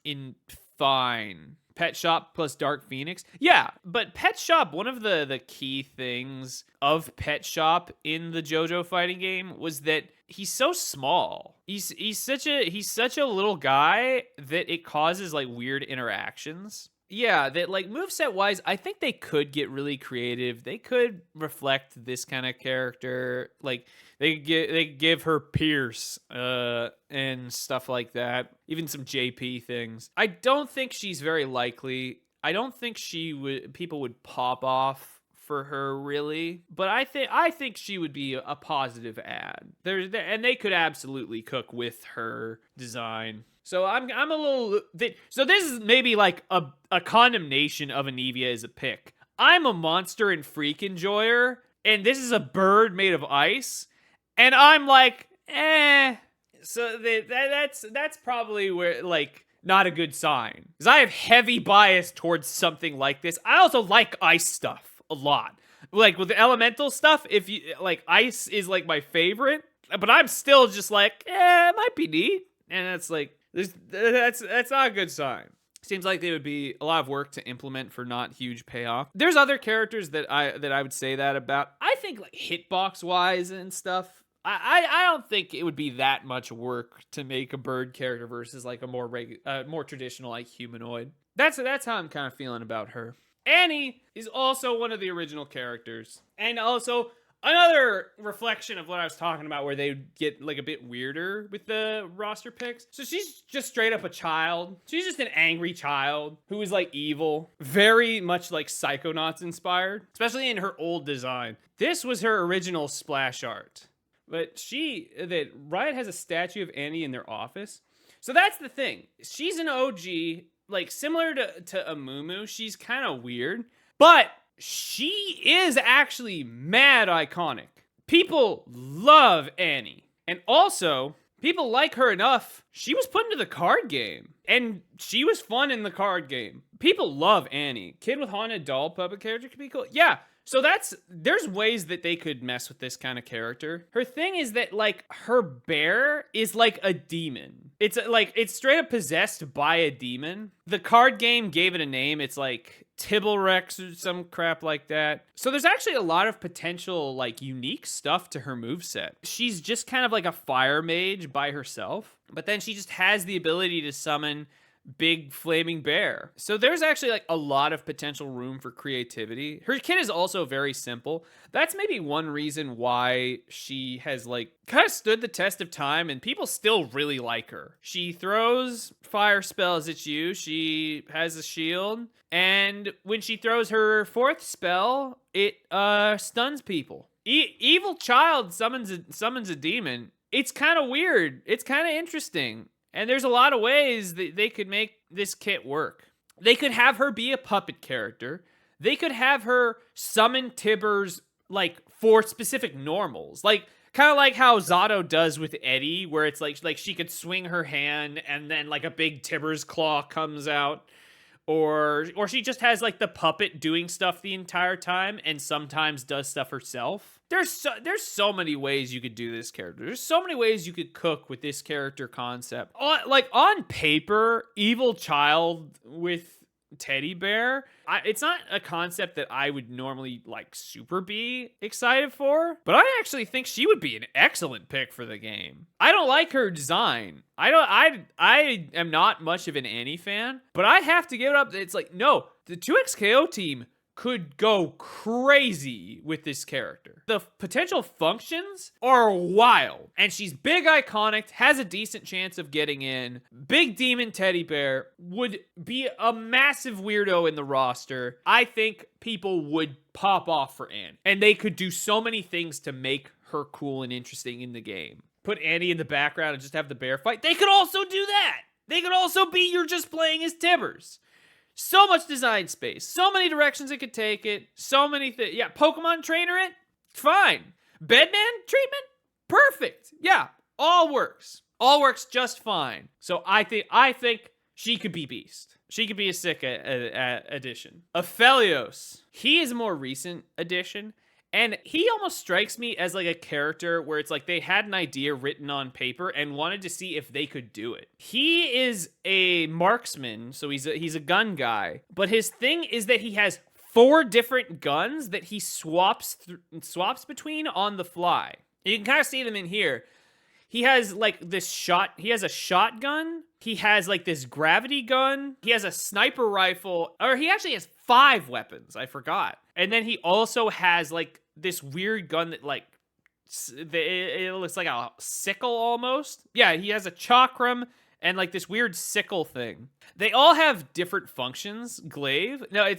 in fine. Pet Shop plus Dark Phoenix. Yeah, but Pet Shop, one of the key things of Pet Shop in the JoJo fighting game was that he's so small. He's such a little guy that it causes like weird interactions. Yeah, that like moveset wise, I think they could get really creative. They could reflect this kind of character. Like they give her Pierce and stuff like that. Even some JP things. I don't think she's very likely. I don't think people would pop off for her really, but I think she would be a positive add. And they could absolutely cook with her design. So I'm a little... So this is maybe like a condemnation of Anivia as a pick. I'm a monster and freak enjoyer, and this is a bird made of ice, and I'm like, eh. So that's probably where, like, not a good sign. Because I have heavy bias towards something like this. I also like ice stuff a lot. Like, with the elemental stuff, if you... Like, ice is, like, my favorite, but I'm still just like, it might be neat. And it's like... That's not a good sign. Seems like they would be a lot of work to implement for not huge payoff. There's other characters that I would say that about. I think like hitbox wise and stuff, I don't think it would be that much work to make a bird character versus like a more traditional like humanoid. That's how I'm kind of feeling about her. Annie is also one of the original characters, and also another reflection of what I was talking about, where they get like a bit weirder with the roster picks. So she's just straight up a child. She's just an angry child who is like evil, very much like Psychonauts inspired, especially in her old design. This was her original splash art, but Riot has a statue of Annie in their office. So that's the thing. She's an OG, like similar to Amumu. She's kind of weird, but she is actually mad iconic. People love Annie. And also, people like her enough. She was put into the card game. And she was fun in the card game. People love Annie. Kid with haunted doll puppet character could be cool. Yeah. So there's ways that they could mess with this kind of character. Her thing is that like her bear is like a demon. It's straight up possessed by a demon. The card game gave it a name. It's like Tibblerex or some crap like that. So there's actually a lot of potential like unique stuff to her moveset. She's just kind of like a fire mage by herself, but then she just has the ability to summon big flaming bear. So there's actually like a lot of potential room for creativity. Her kit is also very simple. That's maybe one reason why she has like kind of stood the test of time and people still really like her. She throws fire spells at you. She has a shield. And when she throws her fourth spell, it stuns people. Evil Child summons a demon. It's kind of weird. It's kind of interesting. And there's a lot of ways that they could make this kit work. They could have her be a puppet character. They could have her summon Tibbers like for specific normals. Like kind of like how Zato does with Eddie, where it's like she could swing her hand and then like a big Tibbers claw comes out. Or she just has like the puppet doing stuff the entire time and sometimes does stuff herself. There's so many ways you could do this character. There's so many ways you could cook with this character concept. On paper, Evil Child with teddy bear, it's not a concept that I would normally like super be excited for, but I actually think she would be an excellent pick for the game. I don't like her design. I am not much of an Annie fan, but I have to give it up. It's like, no, the 2XKO team could go crazy with this character. The potential functions are wild. And she's big, iconic, has a decent chance of getting in. Big demon teddy bear would be a massive weirdo in the roster. I think people would pop off for Anne. And they could do so many things to make her cool and interesting in the game. Put Annie in the background and just have the bear fight. They could also do that. They could also be you're just playing as Tibbers. So much design space. So many directions it could take it. So many things. Yeah, Pokemon trainer it? Fine. Bedman treatment? Perfect. Yeah, all works. All works just fine. So I think she could be Beast. She could be a sick addition. Aphelios. He is a more recent addition. And he almost strikes me as like a character where it's like they had an idea written on paper and wanted to see if they could do it. He is a marksman, so he's a gun guy. But his thing is that he has 4 different guns that he swaps between on the fly. You can kind of see them in here. He has like he has a shotgun. He has like this gravity gun. He has a sniper rifle. Or he actually has 5 weapons. I forgot. And then he also has like this weird gun that like, it looks like a sickle almost. Yeah, he has a chakram and like this weird sickle thing. They all have different functions. Glaive. No, I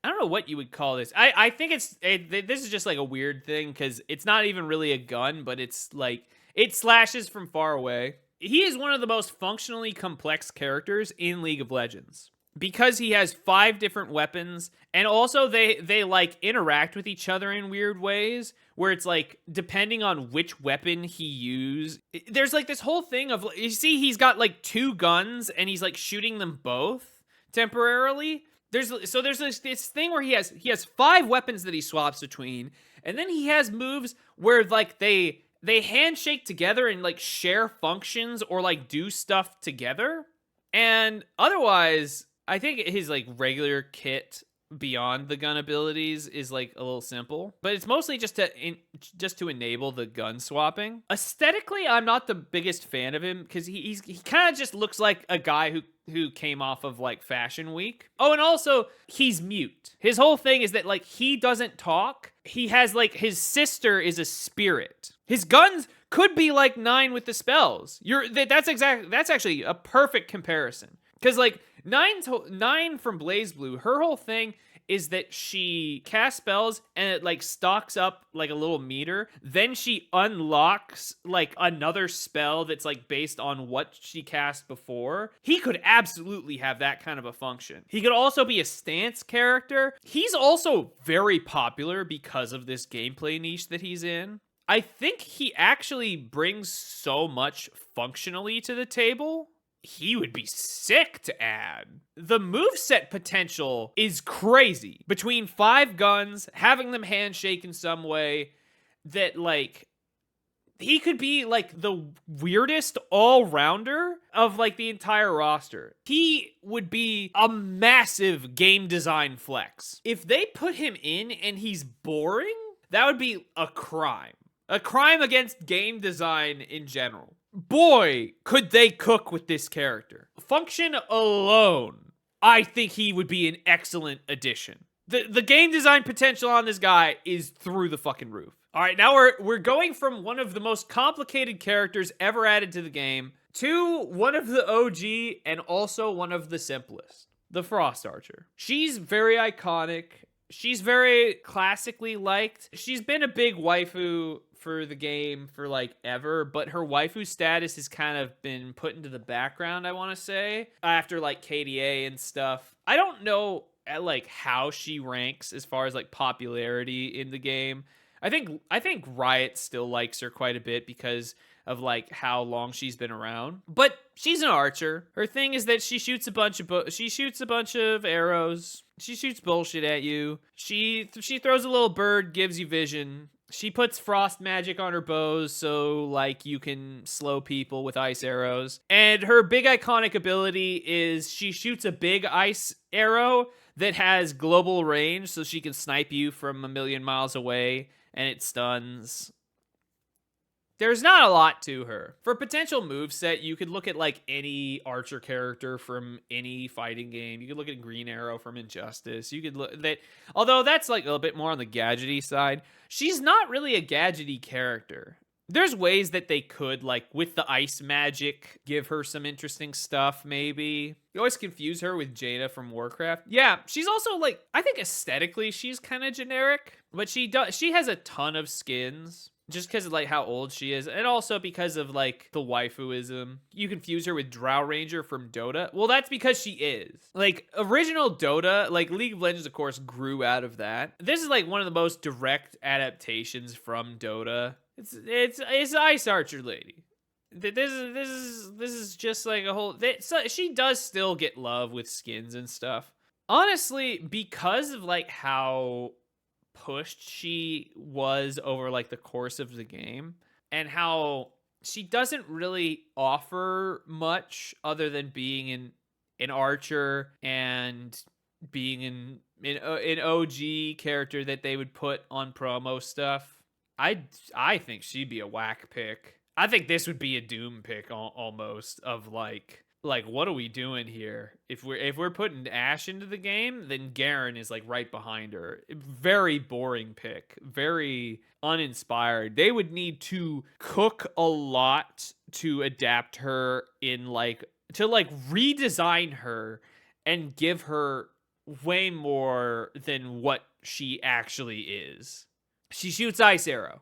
don't know what you would call this. I think this is just like a weird thing because it's not even really a gun, but it's like it slashes from far away. He is one of the most functionally complex characters in League of Legends because he has 5 different weapons, and also they like interact with each other in weird ways where it's like depending on which weapon he used. There's like this whole thing of, you see he's got like 2 guns and he's like shooting them both temporarily. There's this thing where he has 5 weapons that he swaps between, and then he has moves where like they handshake together and like share functions or like do stuff together. And otherwise, I think his like regular kit beyond the gun abilities is like a little simple, but it's mostly just to enable the gun swapping. Aesthetically, I'm not the biggest fan of him because he kind of just looks like a guy who came off of like Fashion Week. Oh, and also he's mute. His whole thing is that like he doesn't talk. He has like his sister is a spirit. His guns could be like 9 with the spells. That's actually a perfect comparison. Because, like, 9 from BlazBlue, her whole thing is that she casts spells and it, like, stocks up, like, a little meter. Then she unlocks, like, another spell that's, like, based on what she cast before. He could absolutely have that kind of a function. He could also be a stance character. He's also very popular because of this gameplay niche that he's in. I think he actually brings so much functionally to the table. He would be sick to add. The moveset potential is crazy. Between 5 guns, having them handshake in some way, that like he could be like the weirdest all-rounder of like the entire roster. He would be a massive game design flex. If they put him in and he's boring, that would be a crime. A crime against game design in general. Boy, could they cook with this character. Function alone, I think he would be an excellent addition. The game design potential on this guy is through the fucking roof. All right, now we're going from one of the most complicated characters ever added to the game to one of the OG and also one of the simplest. The Frost Archer. She's very iconic. She's very classically liked. She's been a big waifu for the game for like ever, but her waifu status has kind of been put into the background, I want to say, after like KDA and stuff. I don't know like how she ranks as far as like popularity in the game. I think Riot still likes her quite a bit because of like how long she's been around. But she's an archer. Her thing is that she shoots a bunch of arrows. She shoots bullshit at you. She throws a little bird, gives you vision. She puts frost magic on her bows so like you can slow people with ice arrows. And her big iconic ability is she shoots a big ice arrow that has global range so she can snipe you from 1,000,000 miles away and it stuns. There's not a lot to her. For potential moveset, you could look at like any archer character from any fighting game. You could look at Green Arrow from Injustice. You could look that, although that's like a little bit more on the gadgety side. She's not really a gadgety character. There's ways that they could, like with the ice magic, give her some interesting stuff, maybe. You always confuse her with Jaina from Warcraft. Yeah, she's also like, I think aesthetically she's kind of generic, but she has a ton of skins. Just because of like how old she is, and also because of like the waifuism. You confuse her with Drow Ranger from Dota. Well, that's because she is. Like original Dota, like League of Legends, of course, grew out of that. This is like one of the most direct adaptations from Dota. It's Ice Archer Lady. This is just like a whole. So she does still get love with skins and stuff. Honestly, because of like how pushed she was over like the course of the game and how she doesn't really offer much other than being an archer and being an OG character that they would put on promo stuff. I think she'd be a whack pick. I think this would be a Doom pick almost of like what are we doing here? If we're putting Ashe into the game, then Garen is like right behind her. Very boring pick. Very uninspired. They would need to cook a lot to adapt her in like to like redesign her and give her way more than what she actually is. She shoots ice arrow.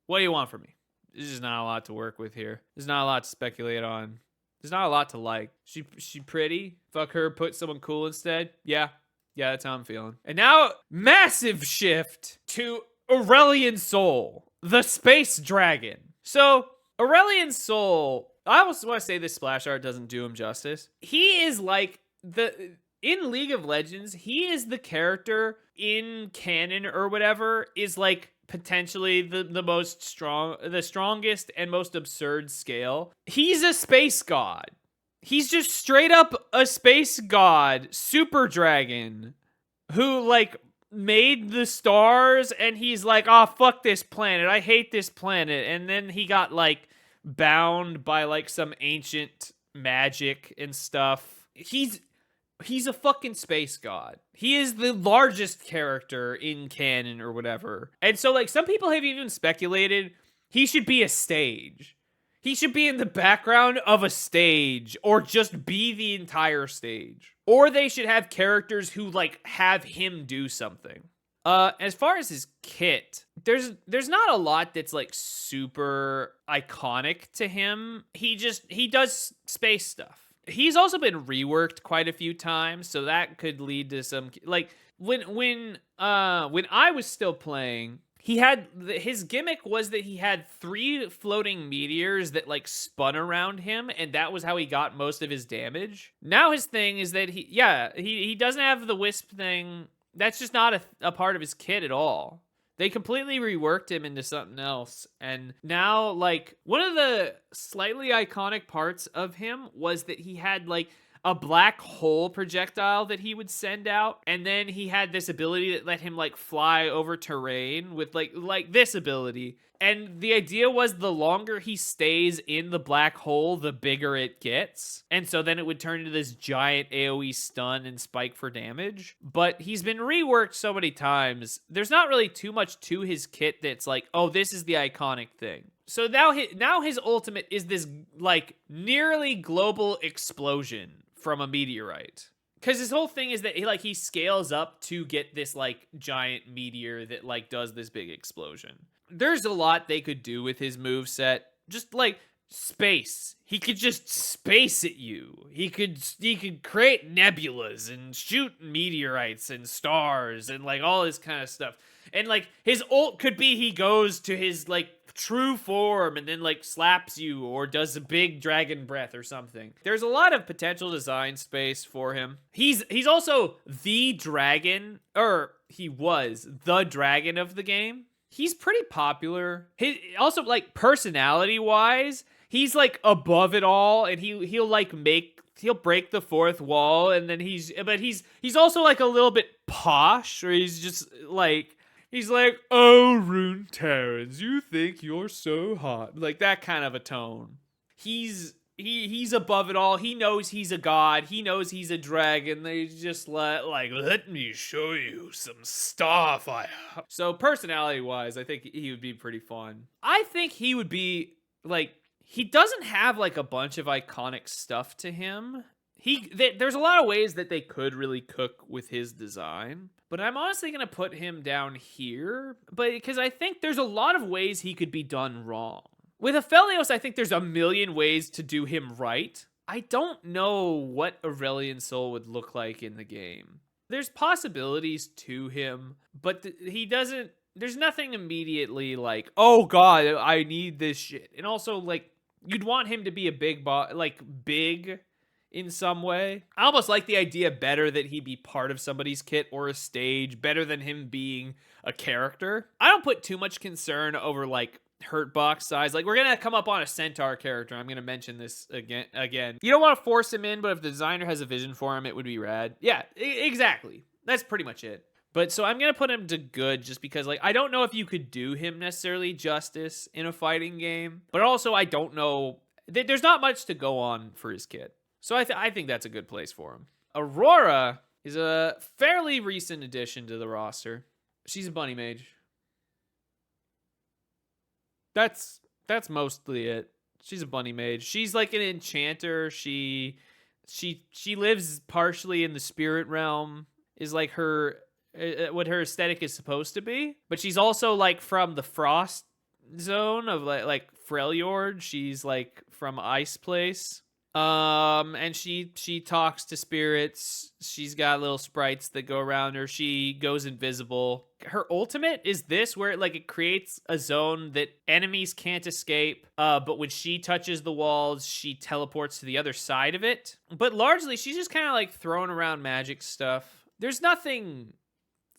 What do you want from me? There's just not a lot to work with here. There's not a lot to speculate on. There's not a lot to like. She pretty. Fuck her, put someone cool instead. Yeah, that's how I'm feeling. And now, massive shift to Aurelion Sol, the space dragon. So, Aurelion Sol, I also want to say this splash art doesn't do him justice. He is like in League of Legends, he is the character in canon or whatever, is like potentially the strongest and most absurd scale. He's a space god. He's just straight up a space god, super dragon, who like made the stars, and he's like, oh, fuck this planet. I hate this planet. And then he got like bound by like some ancient magic and stuff. He's a fucking space god. He is the largest character in canon or whatever. And so like some people have even speculated he should be a stage. He should be in the background of a stage, or just be the entire stage. Or they should have characters who like have him do something. As far as his kit, there's not a lot that's like super iconic to him. He does space stuff. He's also been reworked quite a few times, so that could lead to some like when I was still playing, he had his gimmick was that he had 3 floating meteors that like spun around him, and that was how he got most of his damage. Now his thing is that he doesn't have the wisp thing. That's just not a part of his kit at all. They completely reworked him into something else. And now, like, one of the slightly iconic parts of him was that he had, like, a black hole projectile that he would send out. And then he had this ability that let him, like, fly over terrain with, like this ability. And the idea was the longer he stays in the black hole, the bigger it gets. And so then it would turn into this giant AoE stun and spike for damage. But he's been reworked so many times. There's not really too much to his kit that's like, oh, this is the iconic thing. So now his ultimate is this like nearly global explosion from a meteorite. Because his whole thing is that he scales up to get this like giant meteor that like does this big explosion. There's a lot they could do with his moveset. Just like space. He could just space at you. He could create nebulas and shoot meteorites and stars and like all this kind of stuff. And like his ult could be he goes to his like true form and then like slaps you or does a big dragon breath or something. There's a lot of potential design space for him. He's also the dragon, or he was the dragon of the game. He's pretty popular. He also like personality wise, he's like above it all, and he'll break the fourth wall, and then he's also like a little bit posh, or he's like, oh, Rune Terrans, you think you're so hot. Like that kind of a tone. He's above it all. He knows he's a god. He knows he's a dragon. They just let me show you some stuff I have. So personality-wise, I think he would be pretty fun. I think he would be like, he doesn't have like a bunch of iconic stuff to him. There's a lot of ways that they could really cook with his design, but I'm honestly going to put him down here, but because I think there's a lot of ways he could be done wrong. With Aphelios, I think there's a million ways to do him right. I don't know what Aurelion Sol would look like in the game. There's possibilities to him, but there's nothing immediately like, oh god, I need this shit. And also, like, you'd want him to be a big in some way. I almost like the idea better that he be part of somebody's kit or a stage, better than him being a character. I don't put too much concern over, like, hurt box size. Like, we're gonna come up on a centaur character. I'm gonna mention this again. You don't want to force him in, but if the designer has a vision for him, it would be rad. Yeah, exactly. That's pretty much it. But so I'm gonna put him to good, just because like I don't know if you could do him necessarily justice in a fighting game, but also I don't know. There's not much to go on for his kit, so I think that's a good place for him. Aurora is a fairly recent addition to the roster. She's a bunny mage. That's mostly it. She's a bunny mage. She's like an enchanter. She lives partially in the spirit realm, is like her what her aesthetic is supposed to be. But she's also like from the frost zone of like Freljord. She's like from Ice Place. And she talks to spirits. She's got little sprites that go around her. She goes invisible. Her ultimate is this, where it creates a zone that enemies can't escape. But when she touches the walls, she teleports to the other side of it. But largely, she's just kind of like throwing around magic stuff. There's nothing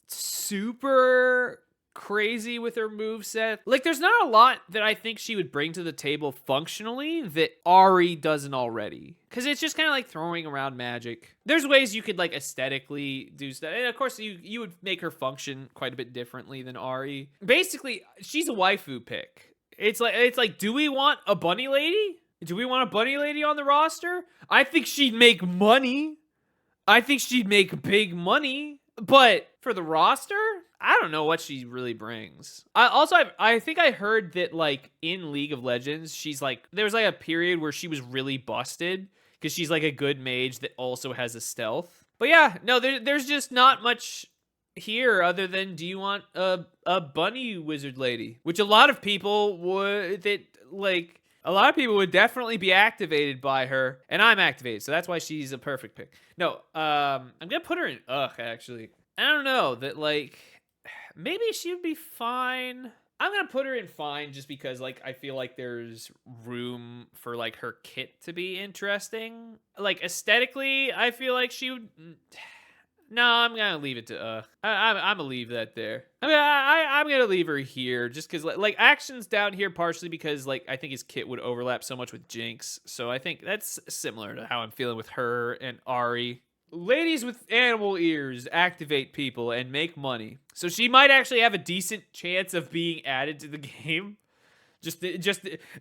super crazy with her moveset. Like, there's not a lot that I think she would bring to the table functionally that Ahri doesn't already. Because it's just kind of like throwing around magic. There's ways you could, like, aesthetically do stuff. And, of course, you would make her function quite a bit differently than Ahri. Basically, she's a waifu pick. It's like, do we want a bunny lady? Do we want a bunny lady on the roster? I think she'd make money. I think she'd make big money. But for the roster, I don't know what she really brings. I think I heard that, like, in League of Legends, she's like, there was like a period where she was really busted because she's like a good mage that also has a stealth. But yeah, no, there's just not much here other than, do you want a bunny wizard lady? Which a lot of people would definitely be activated by her, and I'm activated, so that's why she's a perfect pick. No, I'm gonna put her in actually. I don't know, that, like, maybe she would be fine. I'm gonna put her in fine just because, like, I feel like there's room for, like, her kit to be interesting. Like, aesthetically, I feel like she would... No, I'm gonna leave it to I'm gonna leave that there. I mean, I'm gonna leave her here just because, like, Action's down here partially because, like, I think his kit would overlap so much with Jinx. So I think that's similar to how I'm feeling with her and Ahri. Ladies with animal ears activate people and make money. So she might actually have a decent chance of being added to the game. Just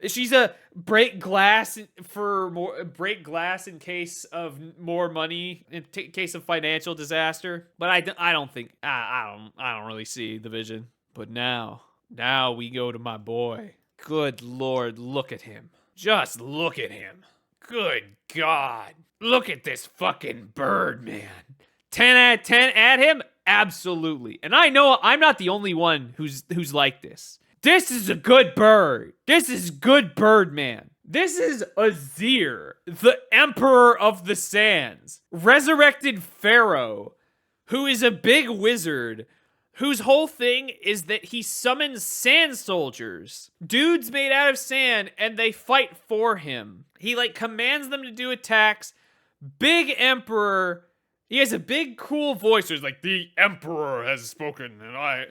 she's a break glass in case of more money, in case of financial disaster. But I don't think I don't really see the vision. But now we go to my boy. Good Lord, look at him. Just look at him. Good God. Look at this fucking bird, man. 10 out of 10 at him? Absolutely. And I know I'm not the only one who's like this. This is a good bird. This is good bird, man. This is Azir, the Emperor of the Sands, resurrected pharaoh, who is a big wizard, whose whole thing is that he summons sand soldiers, dudes made out of sand, and they fight for him. He, like, commands them to do attacks. Big Emperor. He has a big, cool voice. He's like, the Emperor has spoken, and I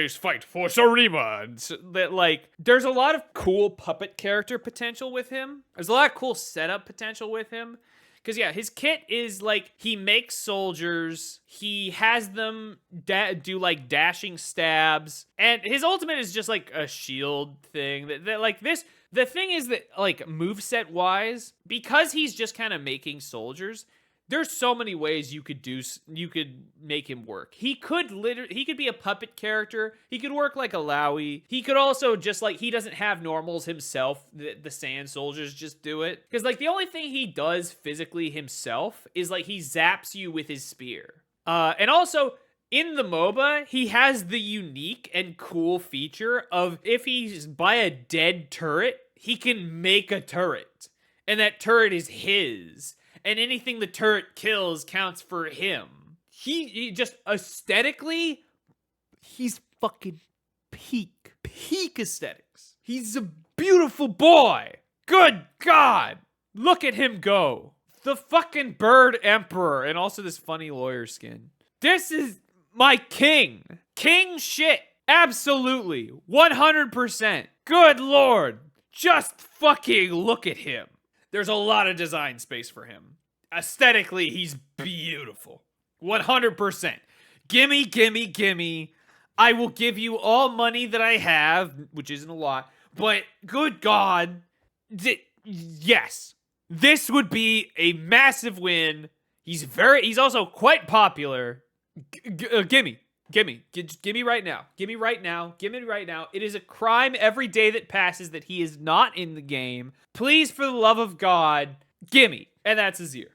fight for Sarima. And so that, like, there's a lot of cool puppet character potential with him. There's a lot of cool setup potential with him. Because, yeah, his kit is, like, he makes soldiers. He has them do, like, dashing stabs. And his ultimate is just, like, a shield thing. That like, this... The thing is that, like, moveset-wise, because he's just kind of making soldiers... There's so many ways you could make him work. He could be a puppet character. He could work like Illaoi. He could also just, like, he doesn't have normals himself. The sand soldiers just do it. Because, like, the only thing he does physically himself is, like, he zaps you with his spear. And also, in the MOBA, he has the unique and cool feature of if he's by a dead turret, he can make a turret. And that turret is his. And anything the turret kills counts for him. He just aesthetically, he's fucking peak aesthetics. He's a beautiful boy. Good God. Look at him go. The fucking bird emperor. And also this funny lawyer skin. This is my king. King shit. Absolutely. 100%. Good Lord. Just fucking look at him. There's a lot of design space for him. Aesthetically, he's beautiful. 100%. Gimme. I will give you all money that I have, which isn't a lot, but good God. Yes. This would be a massive win. He's also quite popular. Gimme right now. Give me right now. It is a crime every day that passes that he is not in the game. Please, for the love of God, gimme. And that's Azir.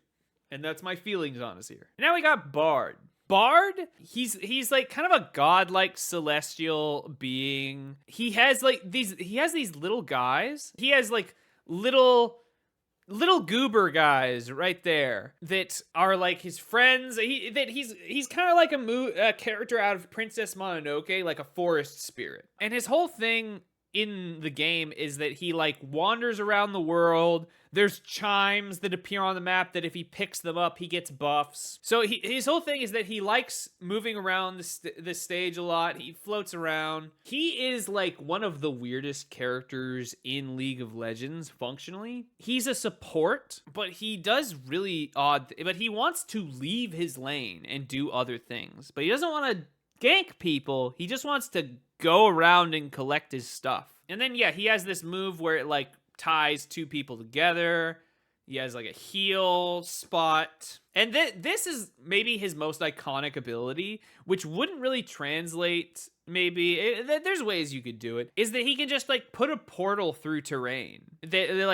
And that's my feelings on Azir. And now we got Bard. Bard, he's like kind of a godlike celestial being. He has these little guys. He has like little goober guys right there that are like his friends. He's kind of like a character out of Princess Mononoke, like a forest spirit. And his whole thing in the game is that he like wanders around the world. There's chimes that appear on the map that if he picks them up, he gets buffs. So his whole thing is that he likes moving around the stage a lot. He floats around. He is like one of the weirdest characters in League of Legends functionally. He's a support, but he does really odd, but he wants to leave his lane and do other things. But he doesn't want to gank people. He just wants to go around and collect his stuff. And then, yeah, he has this move where it like ties two people together. He has like a heal spot. And this is maybe his most iconic ability, which wouldn't really translate. Maybe there's ways you could do it. Is that he can just like put a portal through terrain. And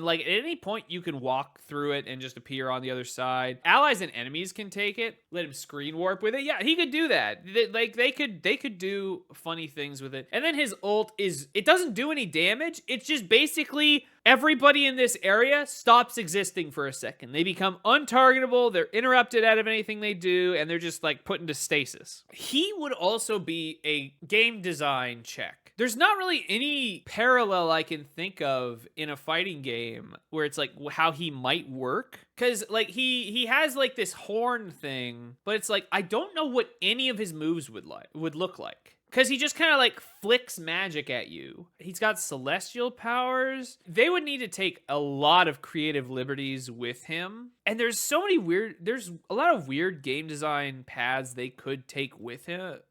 like at any point you can walk through it and just appear on the other side. Allies and enemies can take it. Let him screen warp with it. Yeah, he could do that. They could do funny things with it. And then his ult it doesn't do any damage. It's just basically everybody in this area stops existing for a second. They become untargetable. They're interrupted out of anything they do, and they're just like put into stasis. He would also be a game design check. There's not really any parallel I can think of in a fighting game where it's like how he might work. Cause like he has like this horn thing, but it's like I don't know what any of his moves would look like. Cause he just kind of like flicks magic at you. He's got celestial powers. They would need to take a lot of creative liberties with him. And there's a lot of weird game design paths they could take with him.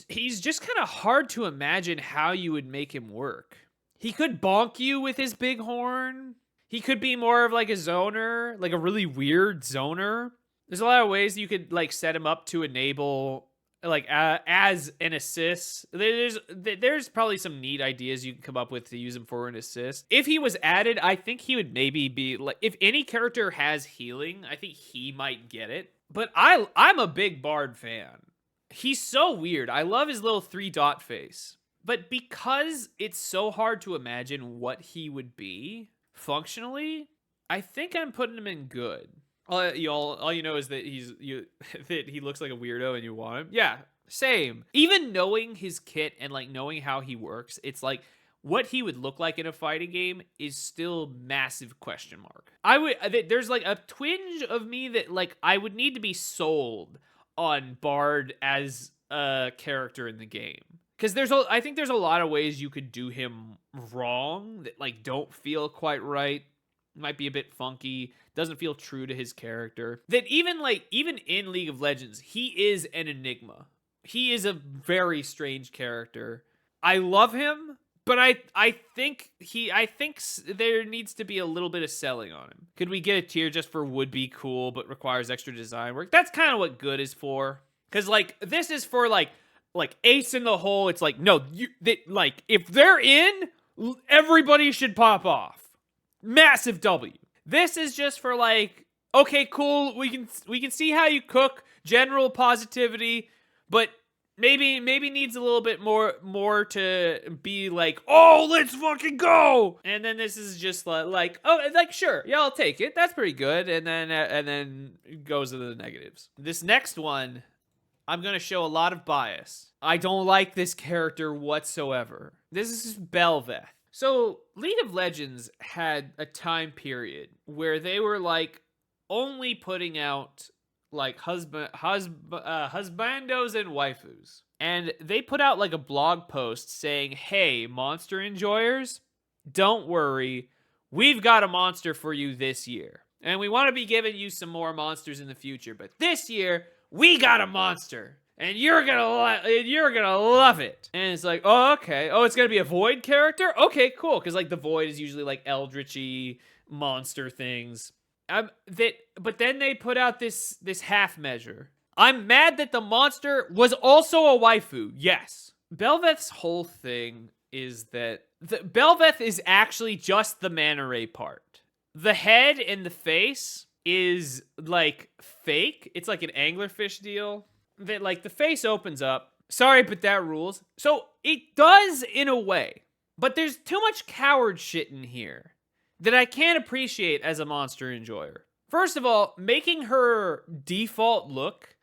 He's just kind of hard to imagine how you would make him work. He could bonk you with his big horn. He could be more of like a zoner, like a really weird zoner. There's a lot of ways you could like set him up to enable like as an assist. There's probably some neat ideas you can come up with to use him for an assist. If he was added, I think he would maybe be like, if any character has healing, I think he might get it. But I'm a big Bard fan. He's so weird. I love his little 3-dot face. But because it's so hard to imagine what he would be functionally, I think I'm putting him in good. All you know is that that he looks like a weirdo and you want him. Yeah, same. Even knowing his kit and like knowing how he works, it's like what he would look like in a fighting game is still massive question mark. There's like a twinge of me that like I would need to be sold on Bard as a character in the game. Because I think there's a lot of ways you could do him wrong that like don't feel quite right. Might be a bit funky, doesn't feel true to his character. That even in League of Legends, he is an enigma. He is a very strange character. I love him, but I think there needs to be a little bit of selling on him. Could we get a tier just for would be cool but requires extra design work? That's kind of what good is for. Cuz like this is for like ace in the hole. It's like no, if they're in, everybody should pop off. Massive W. This is just for like, okay, cool. We can see how you cook. General positivity, but maybe needs a little bit more to be like, oh, let's fucking go. And then this is just like, oh, like sure, yeah, I'll take it. That's pretty good. And then goes to the negatives. This next one, I'm gonna show a lot of bias. I don't like this character whatsoever. This is Bel'veth. So, League of Legends had a time period where they were like only putting out like husbandos and waifus. And they put out like a blog post saying, hey, monster enjoyers, don't worry. We've got a monster for you this year. And we want to be giving you some more monsters in the future. But this year, we got a monster. And you're gonna love it. And it's like, oh, okay. Oh, it's gonna be a Void character? Okay, cool. Because like the Void is usually like eldritchy monster things. But then they put out this half measure. I'm mad that the monster was also a waifu. Yes. Bel'veth's whole thing is that Bel'veth is actually just the mana ray part. The head and the face is like fake. It's like an anglerfish deal. That like the face opens up. Sorry, but that rules. So it does in a way, but there's too much coward shit in here that I can't appreciate as a monster enjoyer. First of all, making her default look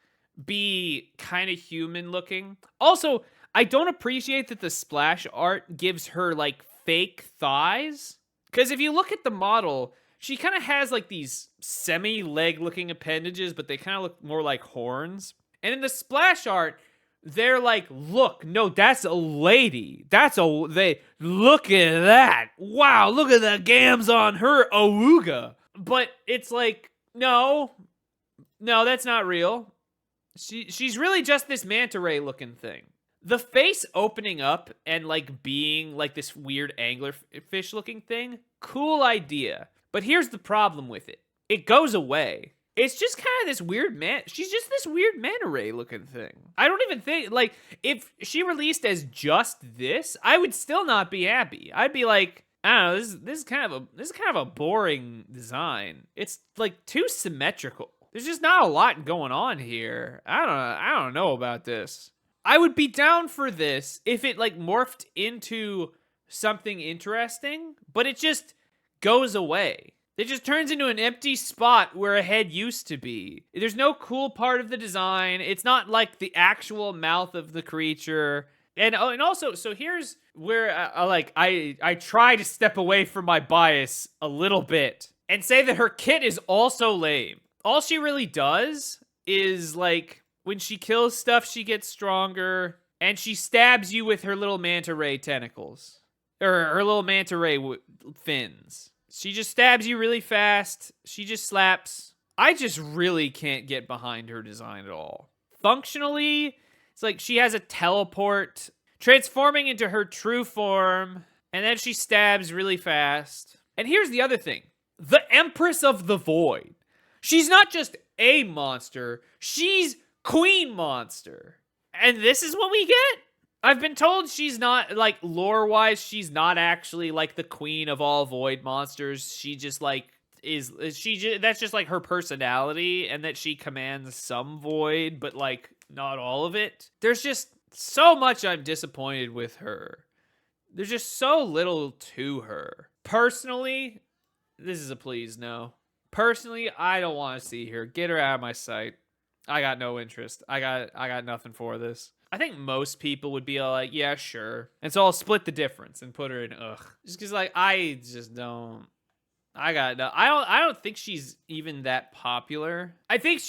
be kind of human looking. Also, I don't appreciate that the splash art gives her like fake thighs. Because if you look at the model, she kind of has like these semi-leg looking appendages, but they kind of look more like horns. And in the splash art, they're like, look, no, that's a lady. Look at that. Wow, look at the gams on her, awooga. But it's like, no, that's not real. She's really just this manta ray looking thing. The face opening up and like being like this weird anglerfish looking thing, cool idea. But here's the problem with it. It goes away. It's just kind of this weird she's just this weird manta ray looking thing. I don't even think, like, if she released as just this, I would still not be happy. I'd be like, I don't know, this is kind of a boring design. It's like too symmetrical. There's just not a lot going on here. I don't know about this. I would be down for this if it like morphed into something interesting, but it just goes away. It just turns into an empty spot where a head used to be. There's no cool part of the design. It's not like the actual mouth of the creature. And also, so here's where I try to step away from my bias a little bit and say that her kit is also lame. All she really does is like when she kills stuff, she gets stronger and she stabs you with her little manta ray tentacles or her little manta ray fins. She just stabs you really fast. She just slaps. I just really can't get behind her design at all. Functionally, it's like she has a teleport, transforming into her true form, and then she stabs really fast. And here's the other thing. The Empress of the Void. She's not just a monster, she's Queen Monster. And this is what we get? I've been told she's not, like, lore-wise, she's not actually, like, the queen of all void monsters. She just, like, that's just, like, her personality, and that she commands some void, but, like, not all of it. There's just so much I'm disappointed with her. There's just so little to her. Personally, this is a please no. Personally, I don't want to see her. Get her out of my sight. I got no interest. I got nothing for this. I think most people would be like, yeah, sure. And so I'll split the difference and put her in ugh. Just because, like, I just don't. I don't think she's even that popular. I think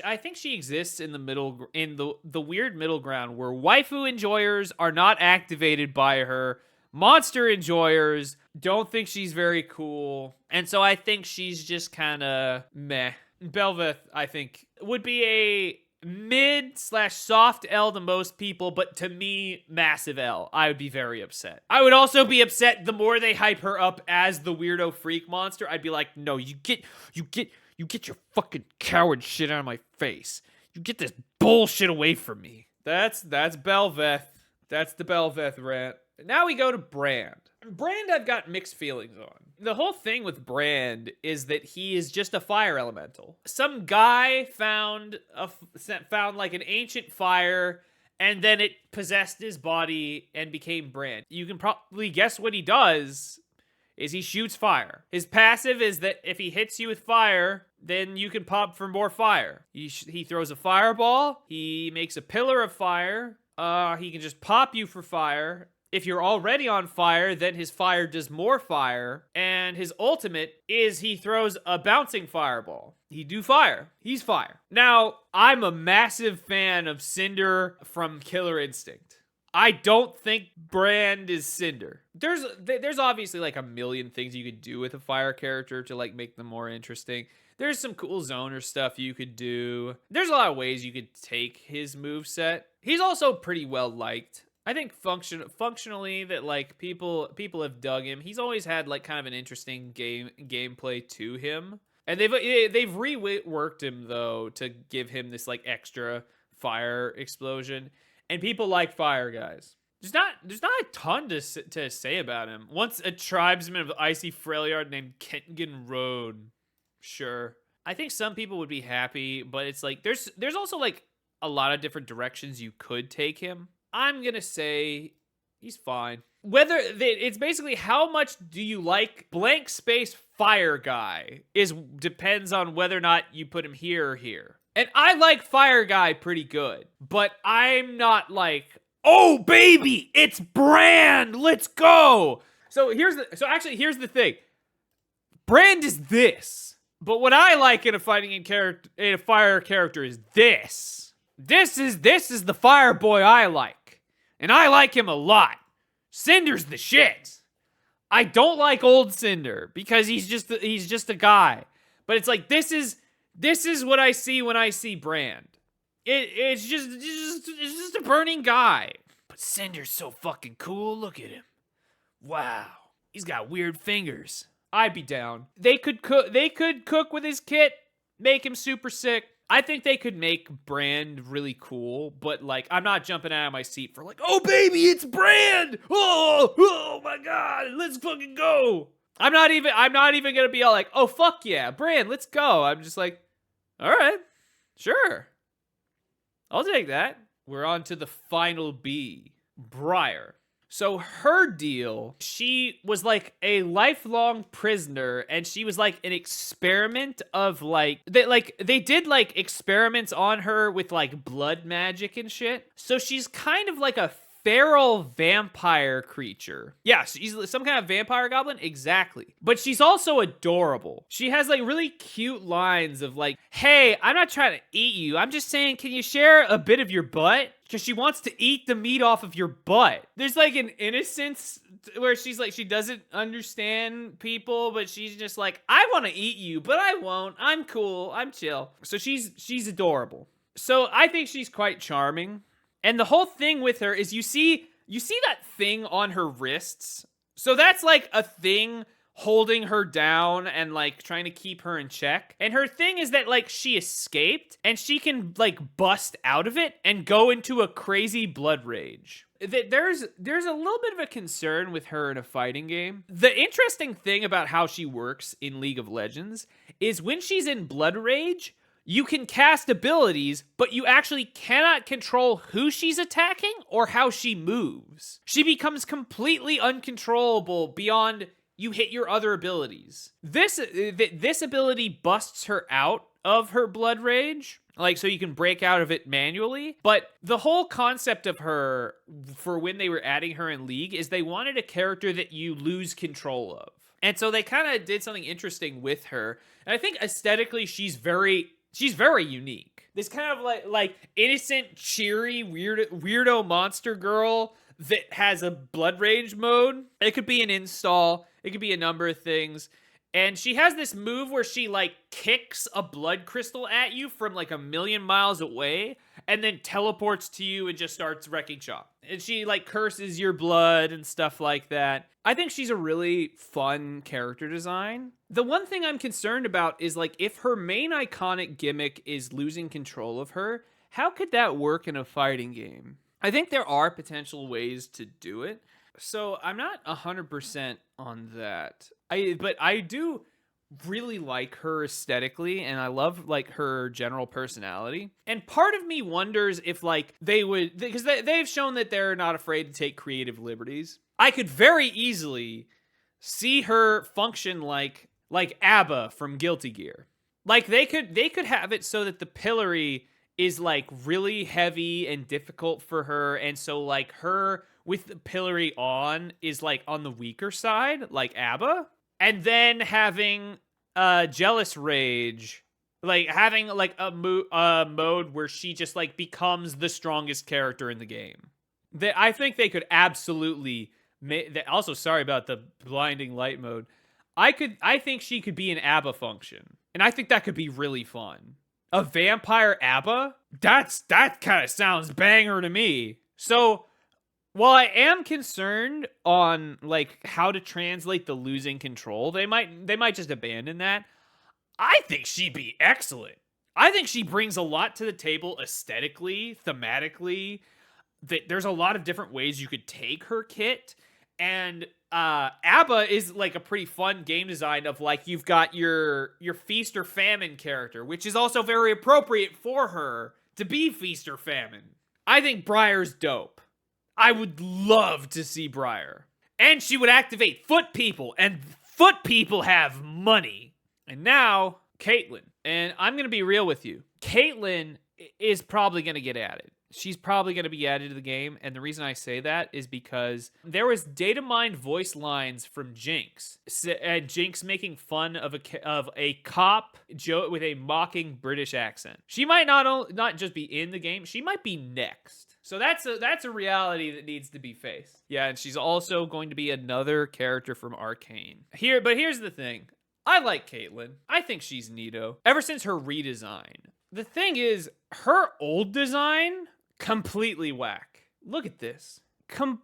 I think she exists in the middle, in the weird middle ground where waifu enjoyers are not activated by her. Monster enjoyers don't think she's very cool. And so I think she's just kind of meh. Bel'veth, I think, would be a mid/soft L to most people, but to me, massive L. I would be very upset. I would also be upset the more they hype her up as the weirdo freak monster. I'd be like, no, you get your fucking coward shit out of my face. You get this bullshit away from me. That's Bel'veth. That's the Bel'veth rant. Now we go to Brand. Brand I've got mixed feelings on. The whole thing with Brand is that he is just a fire elemental. Some guy found like an ancient fire, and then it possessed his body and became Brand. You can probably guess what he does is he shoots fire. His passive is that if he hits you with fire, then you can pop for more fire. He throws a fireball. He makes a pillar of fire. He can just pop you for fire. If you're already on fire, then his fire does more fire. And his ultimate is he throws a bouncing fireball. He do fire. He's fire. Now, I'm a massive fan of Cinder from Killer Instinct. I don't think Brand is Cinder. There's obviously like a million things you could do with a fire character to like make them more interesting. There's some cool zoner stuff you could do. There's a lot of ways you could take his moveset. He's also pretty well liked. I think functionally that like people have dug him. He's always had like kind of an interesting gameplay to him. And they've reworked him though to give him this like extra fire explosion. And people like fire guys. There's not a ton to say about him. Once a tribesman of Icy Freljord named Kengan Road. Sure. I think some people would be happy, but it's like there's also like a lot of different directions you could take him. I'm gonna say he's fine. It's basically how much do you like blank space fire guy depends on whether or not you put him here or here. And I like fire guy pretty good, but I'm not like oh baby, it's Brand. Let's go. So here's the thing. Brand is this. But what I like in a fire character is this. This is the fire boy I like. And I like him a lot. Cinder's the shit. I don't like old Cinder because he's just a guy. But it's like this is what I see when I see Brand. It's just a burning guy. But Cinder's so fucking cool. Look at him. Wow. He's got weird fingers. I'd be down. They could cook with his kit, make him super sick. I think they could make Brand really cool, but like I'm not jumping out of my seat for like, oh baby, it's Brand! Oh my god, let's fucking go. I'm not even gonna be all like, oh fuck yeah, Brand, let's go. I'm just like, all right, sure. I'll take that. We're on to the final B, Briar. So her deal, she was like a lifelong prisoner, and she was like an experiment of they did like experiments on her with like blood magic and shit. So she's kind of like a feral vampire creature. Yeah, she's some kind of vampire goblin, exactly. But she's also adorable. She has like really cute lines of like, hey, I'm not trying to eat you. I'm just saying, can you share a bit of your butt? Because she wants to eat the meat off of your butt. There's like an innocence where she's like, she doesn't understand people, but she's just like, I want to eat you, but I won't. I'm cool. I'm chill. So she's adorable. So I think she's quite charming. And the whole thing with her is you see that thing on her wrists. So that's like a thing holding her down and like trying to keep her in check. And her thing is that like she escaped and she can like bust out of it and go into a crazy blood rage. There's a little bit of a concern with her in a fighting game. The interesting thing about how she works in League of Legends is when she's in blood rage, you can cast abilities, but you actually cannot control who she's attacking or how she moves. She becomes completely uncontrollable beyond you hit your other abilities. This ability busts her out of her blood rage, like so you can break out of it manually. But the whole concept of her, for when they were adding her in League, is they wanted a character that you lose control of. And so they kind of did something interesting with her. And I think aesthetically she's very unique. This kind of like innocent, cheery, weirdo monster girl that has a blood rage mode. It could be an install. It could be a number of things. And she has this move where she like kicks a blood crystal at you from like 1,000,000 miles away and then teleports to you and just starts wrecking shop. And she like curses your blood and stuff like that. I think she's a really fun character design. The one thing I'm concerned about is like if her main iconic gimmick is losing control of her, how could that work in a fighting game? I think there are potential ways to do it. So I'm not 100% on that. But I do really like her aesthetically, and I love like her general personality. And part of me wonders if like they would, because they've shown that they're not afraid to take creative liberties. I could very easily see her function like Abba from Guilty Gear. Like they could have it so that the pillory is like really heavy and difficult for her, and so like her with the pillory on is like on the weaker side, like Abba. And then having jealous rage, like having like a mode where she just like becomes the strongest character in the game. I think they could absolutely also, sorry about the blinding light mode. I think she could be an Abba function, and I think that could be really fun. A vampire Abba? That kind of sounds banger to me. So while I am concerned on like how to translate the losing control, they might just abandon that. I think she'd be excellent. I think she brings a lot to the table aesthetically, thematically. There's a lot of different ways you could take her kit, and Abba is like a pretty fun game design of like you've got your feast or famine character, which is also very appropriate for her to be feast or famine. I think Briar's dope. I would love to see Briar. And she would activate foot people, and foot people have money. And now, Caitlyn. And I'm going to be real with you. Caitlyn is probably going to get added. she's probably going to be added to the game. And the reason I say that is because there was data mined voice lines from Jinx. And Jinx making fun of a cop with a mocking British accent. She might not just be in the game, she might be next. So that's a reality that needs to be faced. Yeah, and she's also going to be another character from Arcane. But here's the thing. I like Caitlyn. I think she's neato. Ever since her redesign. The thing is, her old design, completely whack. Look at this. Completely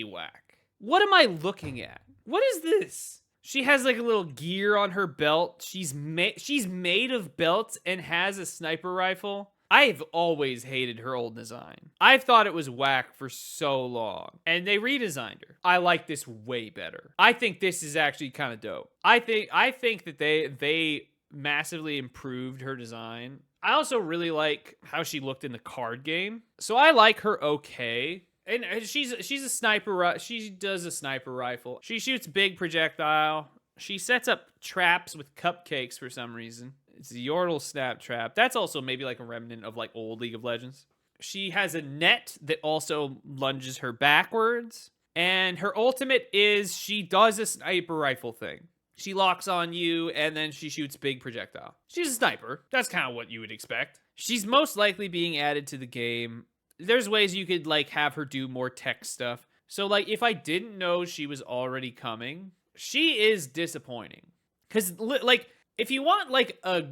whack. What am I looking at? What is this? She has like a little gear on her belt. She's made of belts and has a sniper rifle. I've always hated her old design. I've thought it was whack for so long. And they redesigned her. I like this way better. I think this is actually kind of dope. I think that they massively improved her design. I also really like how she looked in the card game. So I like her okay. And she's a sniper. She does a sniper rifle. She shoots big projectile. She sets up traps with cupcakes for some reason. It's the Yordle snap trap. That's also maybe like a remnant of like old League of Legends. She has a net that also lunges her backwards. And her ultimate is she does a sniper rifle thing. She locks on you and then she shoots big projectile. She's a sniper. That's kind of what you would expect. She's most likely being added to the game. There's ways you could like have her do more tech stuff. So like if I didn't know she was already coming, she is disappointing. Cause like if you want like a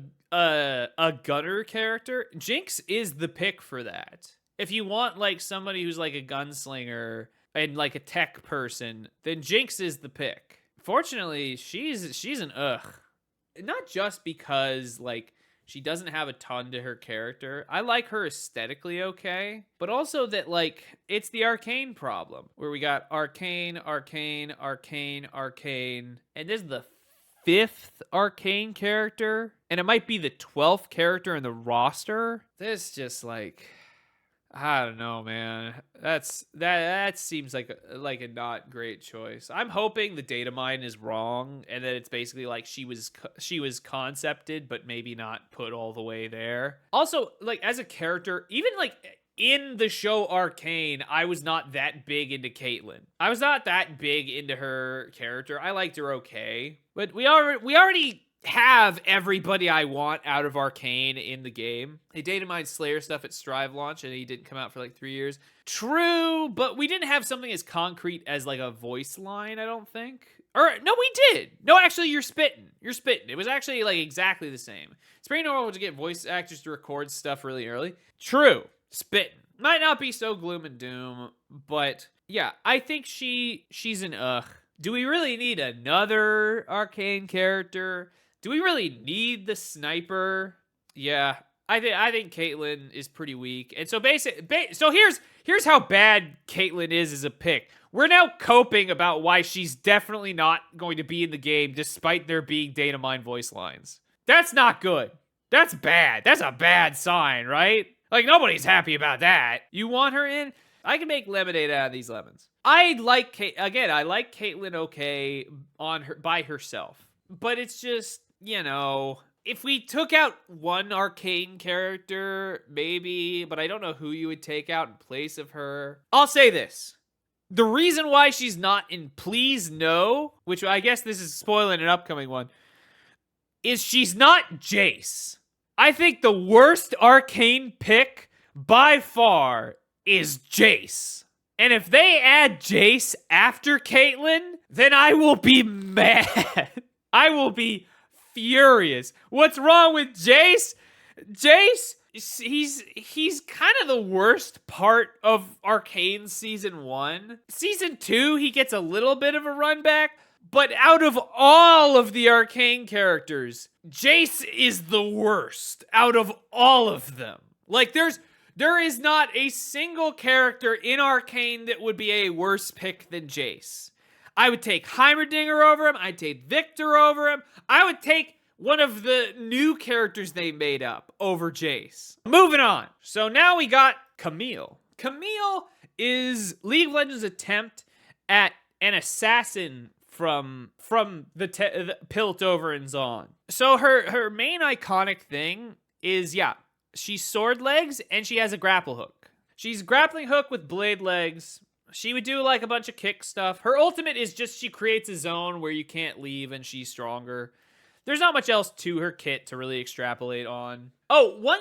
gunner character, Jinx is the pick for that. If you want like somebody who's like a gunslinger and like a tech person, then Jinx is the pick. Fortunately, she's an ugh. Not just because like she doesn't have a ton to her character. I like her aesthetically okay, but also that like it's the Arcane problem where we got Arcane, Arcane, Arcane, Arcane, and this is the 5th Arcane character, and it might be the 12th character in the roster. This just like, I don't know, man. That seems like a not great choice. I'm hoping the data mine is wrong, and that it's basically like she was concepted, but maybe not put all the way there. Also, like as a character, even like in the show Arcane, I was not that big into Caitlyn. I was not that big into her character. I liked her okay, but we already have everybody I want out of Arcane in the game. They data mined Slayer stuff at Strive launch, and he didn't come out for like 3 years. True, but we didn't have something as concrete as like a voice line, I don't think. Or no, we did. No, actually, you're spitting. It was actually like exactly the same. It's pretty normal to get voice actors to record stuff really early. True. Spitting. Might not be so gloom and doom, but yeah, I think she's an ugh. Do we really need another Arcane character? Do we really need the sniper? Yeah, I think Caitlyn is pretty weak. And so so here's how bad Caitlyn is as a pick. We're now coping about why she's definitely not going to be in the game despite there being data mine voice lines. That's not good. That's bad. That's a bad sign, right? Like, nobody's happy about that. You want her in? I can make lemonade out of these lemons. I like Caitlyn okay by herself. But it's just, you know, if we took out one Arcane character, maybe, but I don't know who you would take out in place of her. I'll say this. The reason why she's not in Please No, which I guess this is spoiling an upcoming one, is she's not Jayce. I think the worst Arcane pick by far is Jayce. And if they add Jayce after Caitlyn, then I will be mad. I will be furious. What's wrong with Jayce? Jayce, he's kind of the worst part of Arcane Season 1. Season 2, he gets a little bit of a run back. But out of all of the Arcane characters, Jayce is the worst out of all of them. Like, there is not a single character in Arcane that would be a worse pick than Jayce. I would take Heimerdinger over him. I'd take Victor over him. I would take one of the new characters they made up over Jayce. Moving on. So now we got Camille. Camille is League of Legends' attempt at an assassin from the Piltover and Zaun. So her main iconic thing is, yeah, She's sword legs, and she has a grapple hook. She's grappling hook with blade legs. She would do like a bunch of kick stuff. Her ultimate is just she creates a zone where you can't leave and she's stronger. There's not much else to her kit to really extrapolate on. Oh,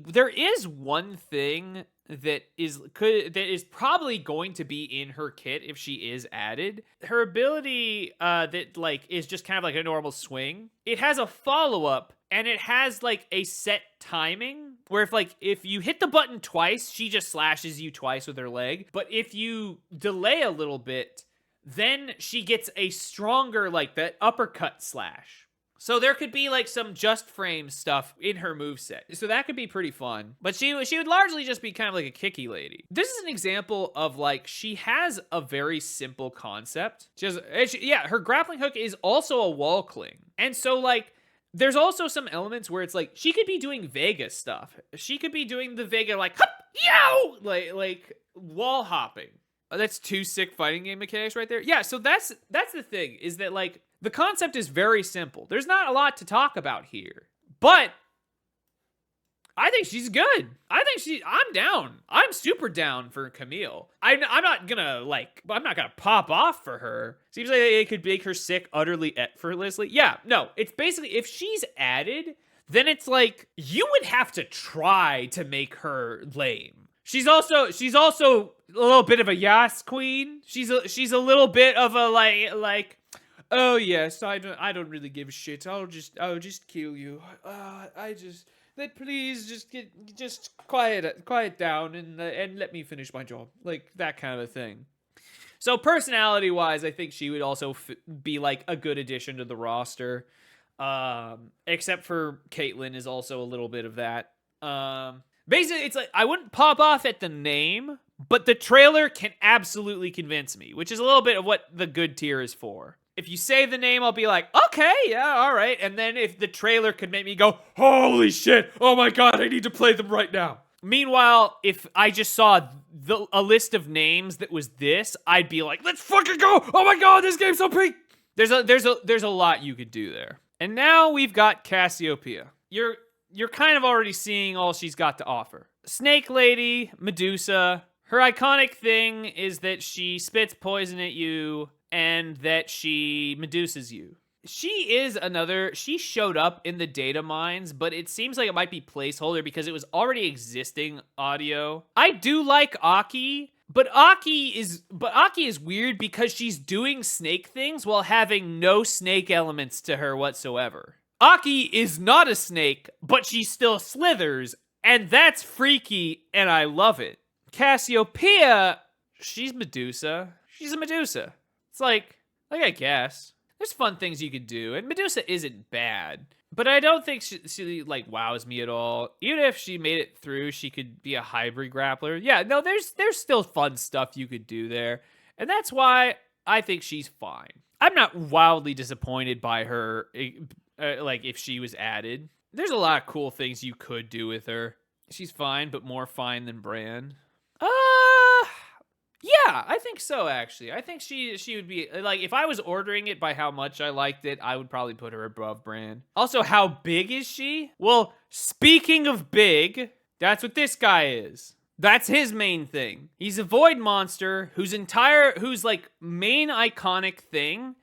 there is one thing that is probably going to be in her kit if she is added. Her ability that like is just kind of like a normal swing. It has a follow-up and it has like a set timing where if you hit the button twice, she just slashes you twice with her leg. But if you delay a little bit, then she gets a stronger like that uppercut slash. So there could be like some just frame stuff in her moveset. So that could be pretty fun. But she would largely just be kind of like a kicky lady. This is an example of like, she has a very simple concept. Her grappling hook is also a wall cling. And so like, there's also some elements where it's like, she could be doing Vega stuff. She could be doing the Vega like, hup, yow! Like wall hopping. Oh, that's 2 sick fighting game mechanics right there. Yeah, so that's the thing, is that like, the concept is very simple. There's not a lot to talk about here. But I think she's good. I'm down. I'm super down for Camille. I'm not gonna pop off for her. Seems like it could make her sick utterly effortlessly. Yeah, no, it's basically, if she's added, then it's like, you would have to try to make her lame. She's also a little bit of a Yas queen. She's a little bit of a like, oh yes, I don't really give a shit. I'll just kill you. Please just quiet down and let me finish my job. Like that kind of a thing. So personality wise, I think she would also be like a good addition to the roster. Except for Caitlyn is also a little bit of that. Basically, it's like, I wouldn't pop off at the name, but the trailer can absolutely convince me, which is a little bit of what the good tier is for. If you say the name, I'll be like, okay, yeah, all right. And then if the trailer could make me go, holy shit, oh my god, I need to play them right now. Meanwhile, if I just saw a list of names that was this, I'd be like, let's fucking go. Oh my god, this game's so peak. There's a lot you could do there. And now we've got Cassiopeia. You're kind of already seeing all she's got to offer. Snake Lady, Medusa. Her iconic thing is that she spits poison at you and that she Medusas you. She showed up in the data mines, but it seems like it might be placeholder because it was already existing audio. I do like Aki, but Aki is weird because she's doing snake things while having no snake elements to her whatsoever. Aki is not a snake, but she still slithers, and that's freaky, and I love it. Cassiopeia, she's Medusa. She's a Medusa. It's like I guess. There's fun things you could do, and Medusa isn't bad. But I don't think she like wows me at all. Even if she made it through, she could be a hybrid grappler. Yeah, no, there's still fun stuff you could do there. And that's why I think she's fine. I'm not wildly disappointed by her, like if she was added. There's a lot of cool things you could do with her. She's fine, but more fine than Bran. Yeah, I think so, actually. I think she would be, like, if I was ordering it by how much I liked it, I would probably put her above Bran. Also, how big is she? Well, speaking of big, that's what this guy is. That's his main thing. He's a void monster whose like main iconic thing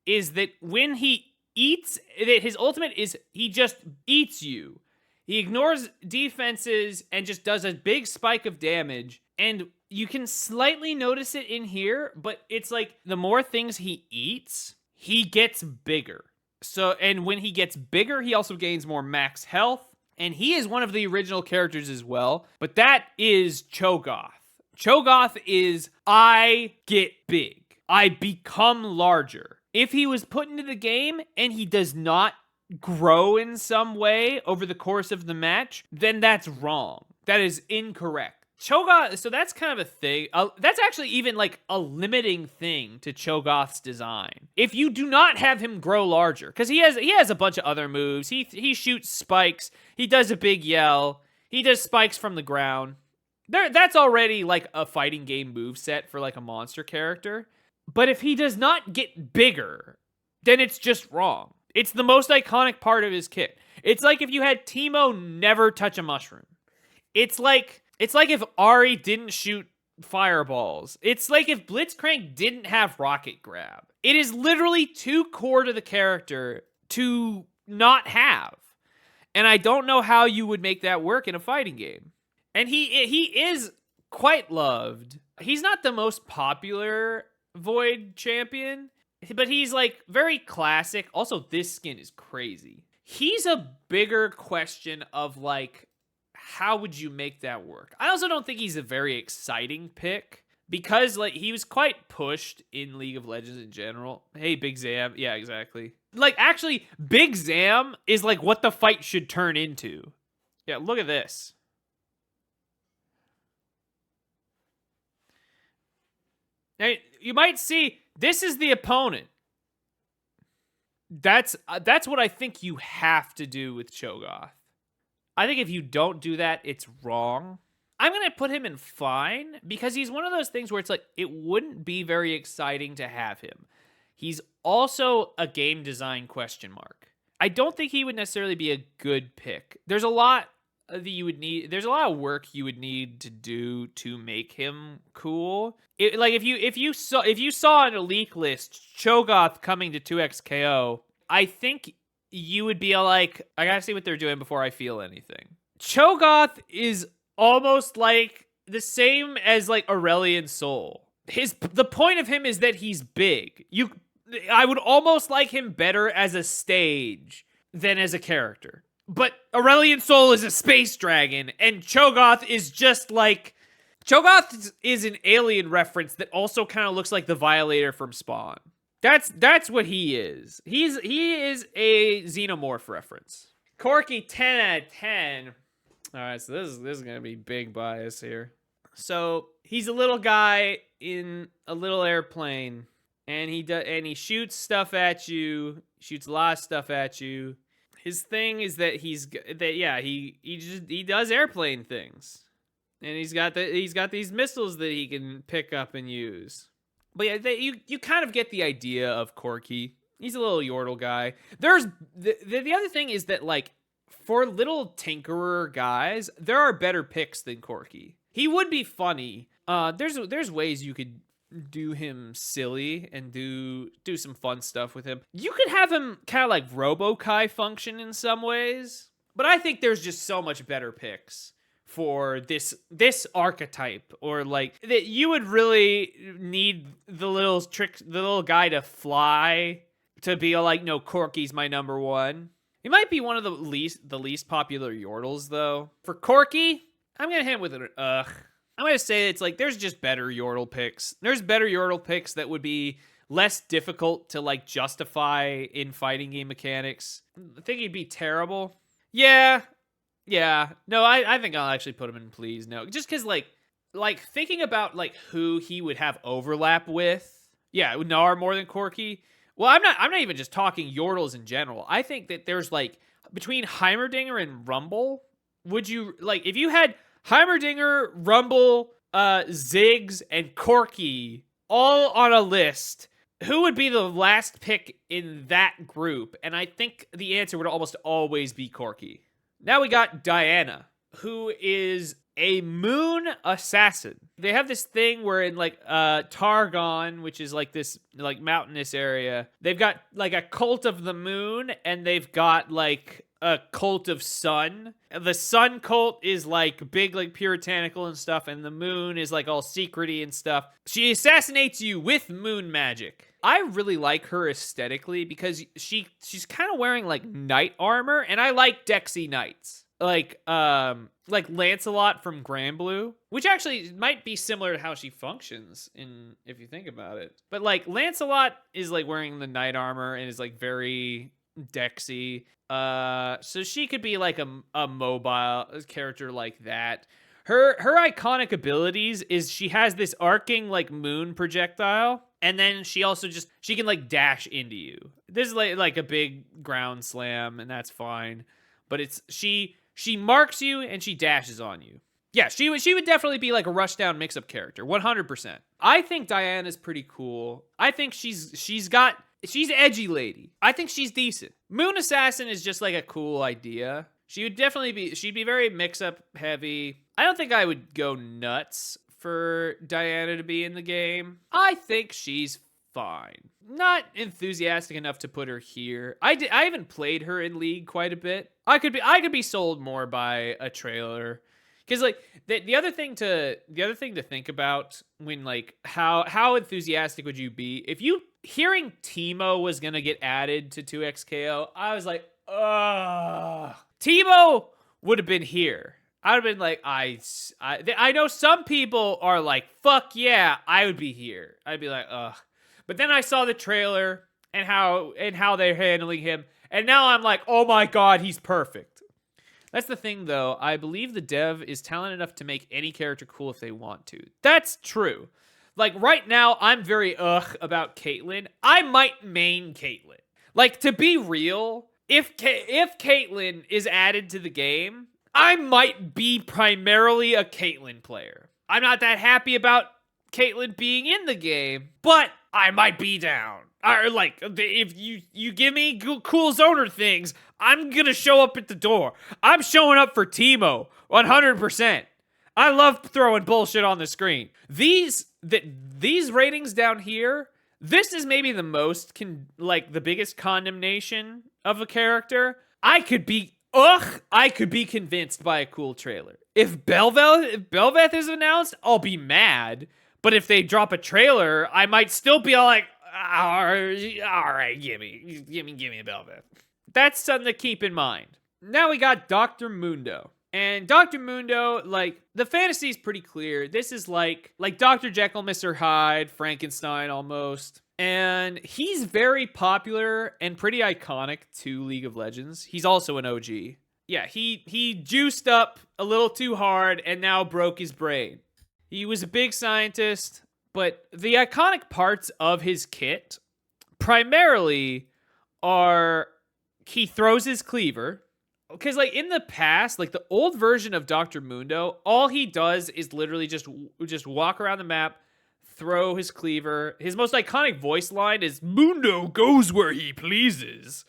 is that when he eats, that his ultimate is he just eats you. He ignores defenses and just does a big spike of damage. And you can slightly notice it in here, but it's like the more things he eats, he gets bigger. So, and when he gets bigger, he also gains more max health. And he is one of the original characters as well. But that is Cho'gath. Cho'gath is, I get big. I become larger. If he was put into the game and he does not grow in some way over the course of the match, then that's wrong. That is incorrect. Cho'gath, so that's kind of a thing. That's actually even like a limiting thing to Cho'gath's design. If you do not have him grow larger, because he has a bunch of other moves. He shoots spikes. He does a big yell. He does spikes from the ground. That's already like a fighting game moveset for like a monster character. But if he does not get bigger, then it's just wrong. It's the most iconic part of his kit. It's like if you had Teemo never touch a mushroom. It's like if Ahri didn't shoot fireballs. It's like if Blitzcrank didn't have rocket grab. It is literally too core to the character to not have. And I don't know how you would make that work in a fighting game. And he is quite loved. He's not the most popular Void champion, but he's like very classic. Also, this skin is crazy. He's a bigger question of like, how would you make that work? I also don't think he's a very exciting pick because like he was quite pushed in League of Legends in general. Hey, Big Zam. Yeah, exactly. Like actually, Big Zam is like what the fight should turn into. Yeah, look at this. Now, you might see this is the opponent. That's what I think you have to do with Cho'gath. I think if you don't do that, it's wrong. I'm going to put him in fine because he's one of those things where it's like, it wouldn't be very exciting to have him. He's also a game design question mark. I don't think he would necessarily be a good pick. There's a lot that you would need. There's a lot of work you would need to do to make him cool. Like if you saw on a leak list Cho'gath coming to 2x KO, I think you would be like, I gotta see what they're doing before I feel anything. Cho'gath is almost like the same as like Aurelion Sol. The point of him is that he's big. I would almost like him better as a stage than as a character. But Aurelion Sol is a space dragon, and Cho'gath is just like... Cho'gath is an alien reference that also kind of looks like the Violator from Spawn. That's what he is. He is a xenomorph reference. Corki, 10 out of 10. All right, so this is gonna be big bias here. So he's a little guy in a little airplane, and he shoots stuff at you. Shoots a lot of stuff at you. His thing is that he does airplane things, and he's got these missiles that he can pick up and use. But yeah, you kind of get the idea of Corki. He's a little Yordle guy. There's the other thing is that like for little tinkerer guys, there are better picks than Corki. He would be funny. There's ways you could do him silly and do some fun stuff with him. You could have him kind of like Robo-Kai function in some ways, but I think there's just so much better picks for this archetype, or like that you would really need the little guy to fly to be like, no, Corki's my number one. He might be one of the least popular Yordles though. For Corki, I'm gonna hit him with an ugh. I'm going to say it's like there's just better Yordle picks. There's better Yordle picks that would be less difficult to like justify in fighting game mechanics. I think he'd be terrible. Yeah. No, I think I'll actually put him in please. No, just because like thinking about like who he would have overlap with. Yeah, Gnar more than Corki. Well, I'm not even just talking Yordles in general. I think that there's like between Heimerdinger and Rumble, would you like if you had Heimerdinger, Rumble, Ziggs, and Corki all on a list, who would be the last pick in that group? And I think the answer would almost always be Corki. Now we got Diana, who is a moon assassin. They have this thing where in like Targon, which is like this like mountainous area, they've got like a cult of the moon, and they've got like a cult of sun. The sun cult is like big, like puritanical and stuff, and the moon is like all secrety and stuff. She assassinates you with moon magic. I really like her aesthetically because she's kind of wearing like knight armor, and I like Dexy knights. Like Lancelot from Granblue, which actually might be similar to how she functions if you think about it. But like Lancelot is like wearing the knight armor and is like very Dexy. So she could be like a mobile character like that. Her iconic abilities is she has this arcing like moon projectile, and then she also she can like dash into you. This is like a big ground slam, and that's fine. But she marks you and she dashes on you. Yeah, she would definitely be like a rushdown mix-up character, 100%. I think Diana's pretty cool. I think she's got She's edgy lady. I think she's decent. Moon Assassin is just like a cool idea. She would definitely be, she'd be very mix-up heavy. I don't think I would go nuts for Diana to be in the game. I think she's fine. Not enthusiastic enough to put her here. I haven't played her in League quite a bit. I could be sold more by a trailer. Because like the other thing to think about when like how enthusiastic would you be if you hearing Teemo was gonna get added to 2xKO? I was like, ugh. Teemo would have been here. I'd have been like, I know some people are like, fuck yeah, I would be here. I'd be like, ugh. But then I saw the trailer and how they're handling him, and now I'm like, oh my god, he's perfect. That's the thing, though. I believe the dev is talented enough to make any character cool if they want to. That's true. Like, right now, I'm very about Caitlyn. I might main Caitlyn. Like, to be real, if Caitlyn is added to the game, I might be primarily a Caitlyn player. I'm not that happy about Caitlyn being in the game, but I might be down. Or like, if you give me cool zoner things, I'm gonna show up at the door. I'm showing up for Teemo, 100%. I love throwing bullshit on the screen. These ratings down here, this is maybe the most the biggest condemnation of a character. I could be convinced by a cool trailer. If Bel'veth is announced, I'll be mad. But if they drop a trailer, I might still be all like, all right, give me a Bel'veth. That's something to keep in mind. Now we got Dr. Mundo. And Dr. Mundo, like, the fantasy is pretty clear. This is like Dr. Jekyll, Mr. Hyde, Frankenstein almost. And he's very popular and pretty iconic to League of Legends. He's also an OG. Yeah, he juiced up a little too hard and now broke his brain. He was a big scientist, but the iconic parts of his kit primarily are he throws his cleaver. Because, like, in the past, like, the old version of Dr. Mundo, all he does is literally just walk around the map, throw his cleaver. His most iconic voice line is, Mundo goes where he pleases.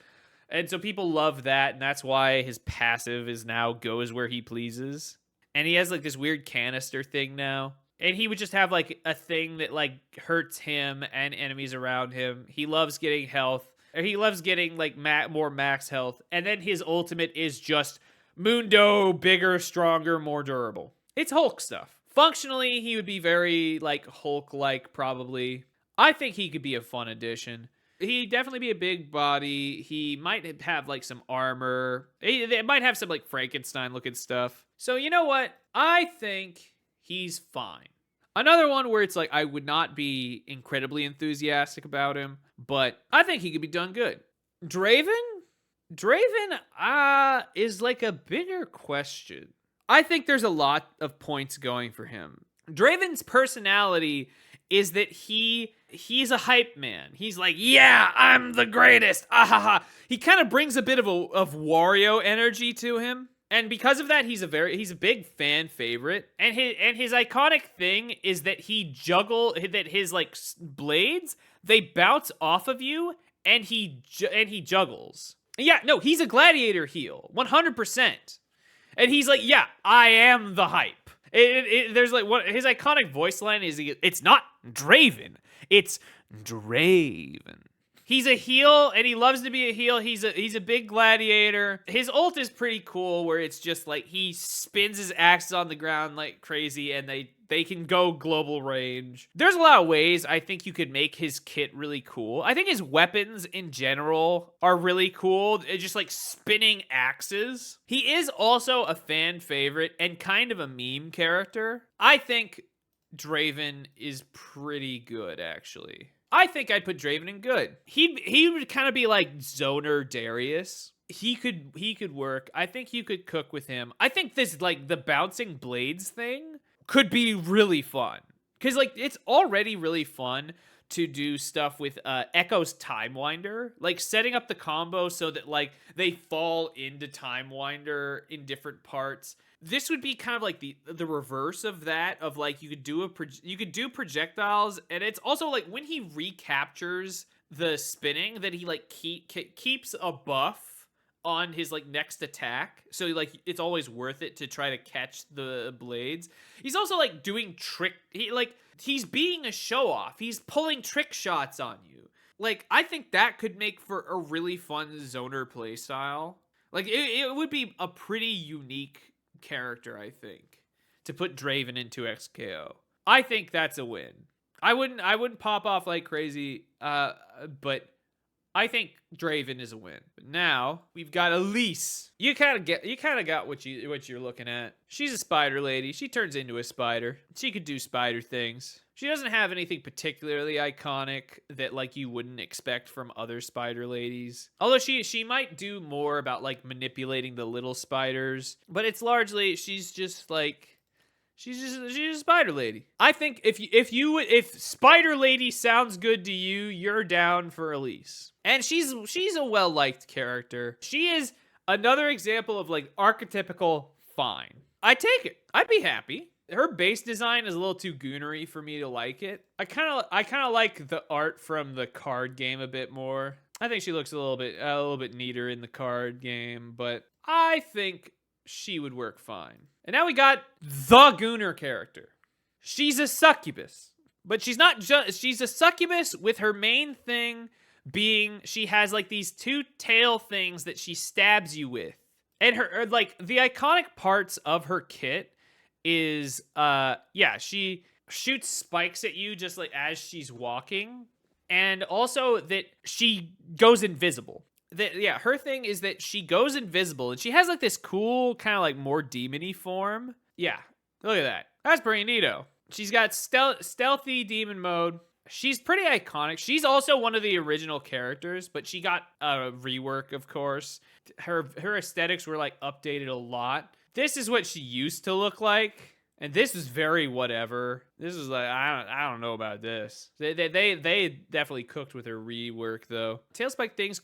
And so people love that, and that's why his passive is now goes where he pleases. And he has, like, this weird canister thing now. And he would just have, like, a thing that, like, hurts him and enemies around him. He loves getting health. Or he loves getting, like, more max health. And then his ultimate is just Mundo, bigger, stronger, more durable. It's Hulk stuff. Functionally, he would be very, like, Hulk-like, probably. I think he could be a fun addition. He'd definitely be a big body. He might have, like, some armor. They might have some, like, Frankenstein-looking stuff. So, you know what? I think he's fine. Another one where it's like, I would not be incredibly enthusiastic about him, but I think he could be done good. Draven? Draven, is like a bigger question. I think there's a lot of points going for him. Draven's personality is that he's a hype man. He's like, yeah, I'm the greatest. Ah-ha-ha. He kind of brings a bit of Wario energy to him. And because of that, he's a big fan favorite. And his iconic thing is that his like blades, they bounce off of you and he juggles. Yeah, no, he's a gladiator heel, 100%. And he's like, yeah, I am the hype. There's like his iconic voice line is, it's not Draven, it's Draven. He's a heel, and he loves to be a heel. He's a big gladiator. His ult is pretty cool, where it's just like he spins his axes on the ground like crazy, and they can go global range. There's a lot of ways I think you could make his kit really cool. I think his weapons in general are really cool. It's just like spinning axes. He is also a fan favorite and kind of a meme character. I think Draven is pretty good, actually. I think I'd put Draven in good. He would kind of be like Zoner Darius. He could work. I think you could cook with him. I think this, like, the bouncing blades thing could be really fun. Because, like, it's already really fun to do stuff with Ekko's Time Winder. Like, setting up the combo so that, like, they fall into Time Winder in different parts. This would be kind of like the reverse of that, of like you could do projectiles, and it's also like when he recaptures the spinning that he like keeps a buff on his like next attack, so like it's always worth it to try to catch the blades. He's also like doing he's being a show off. He's pulling trick shots on you. Like, I think that could make for a really fun zoner playstyle. Like, it would be a pretty unique character, I think, to put Draven into XKO. I think that's a win. I wouldn't pop off like crazy, but I think Draven is a win. But now we've got Elise. You kind of got what you're looking at. She's a spider lady. She turns into a spider. She could do spider things. She doesn't have anything particularly iconic that like you wouldn't expect from other spider ladies. Although she might do more about like manipulating the little spiders, but it's largely she's just a spider lady. I think if spider lady sounds good to you, you're down for Elise. And she's a well-liked character. She is another example of like archetypical fine. I take it. I'd be happy. Her base design is a little too goonery for me to like it. I kind of like the art from the card game a bit more. I think she looks a little bit neater in the card game, but I think she would work fine. And now we got the Gooner character. She's a succubus, but she's not just, she's a succubus with her main thing being she has like these two tail things that she stabs you with. And her, like, the iconic parts of her kit is, she shoots spikes at you just like as she's walking. And also that she goes invisible. Her thing is that she goes invisible, and she has like this cool kind of like more demon-y form. Yeah, look at that. That's pretty neato. She's got stealthy demon mode. She's pretty iconic. She's also one of the original characters, but she got a rework, of course. Her aesthetics were like updated a lot. This is what she used to look like. And this is very whatever. This is like, I don't know about this. They definitely cooked with her rework though. Tailspike things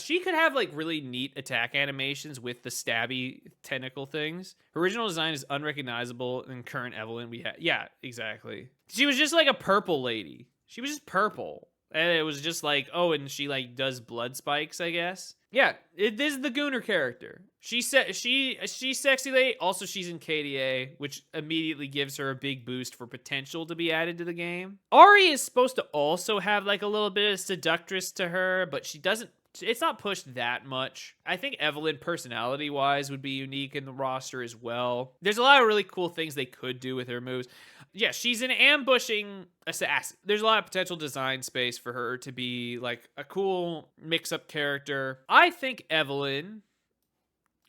she could have like really neat attack animations with the stabby tentacle things. Her original design is unrecognizable in current Evelyn we had. Yeah, exactly. She was just like a purple lady. She was just purple. And it was just like, oh, and she like does blood spikes, I guess. Yeah, this is the Gooner character. She's sexy lady. Also, she's in KDA, which immediately gives her a big boost for potential to be added to the game. Ahri is supposed to also have like a little bit of seductress to her, but she doesn't. It's not pushed that much. I think Evelyn, personality-wise, would be unique in the roster as well. There's a lot of really cool things they could do with her moves. Yeah, she's an ambushing assassin. There's a lot of potential design space for her to be like a cool mix-up character. I think Evelyn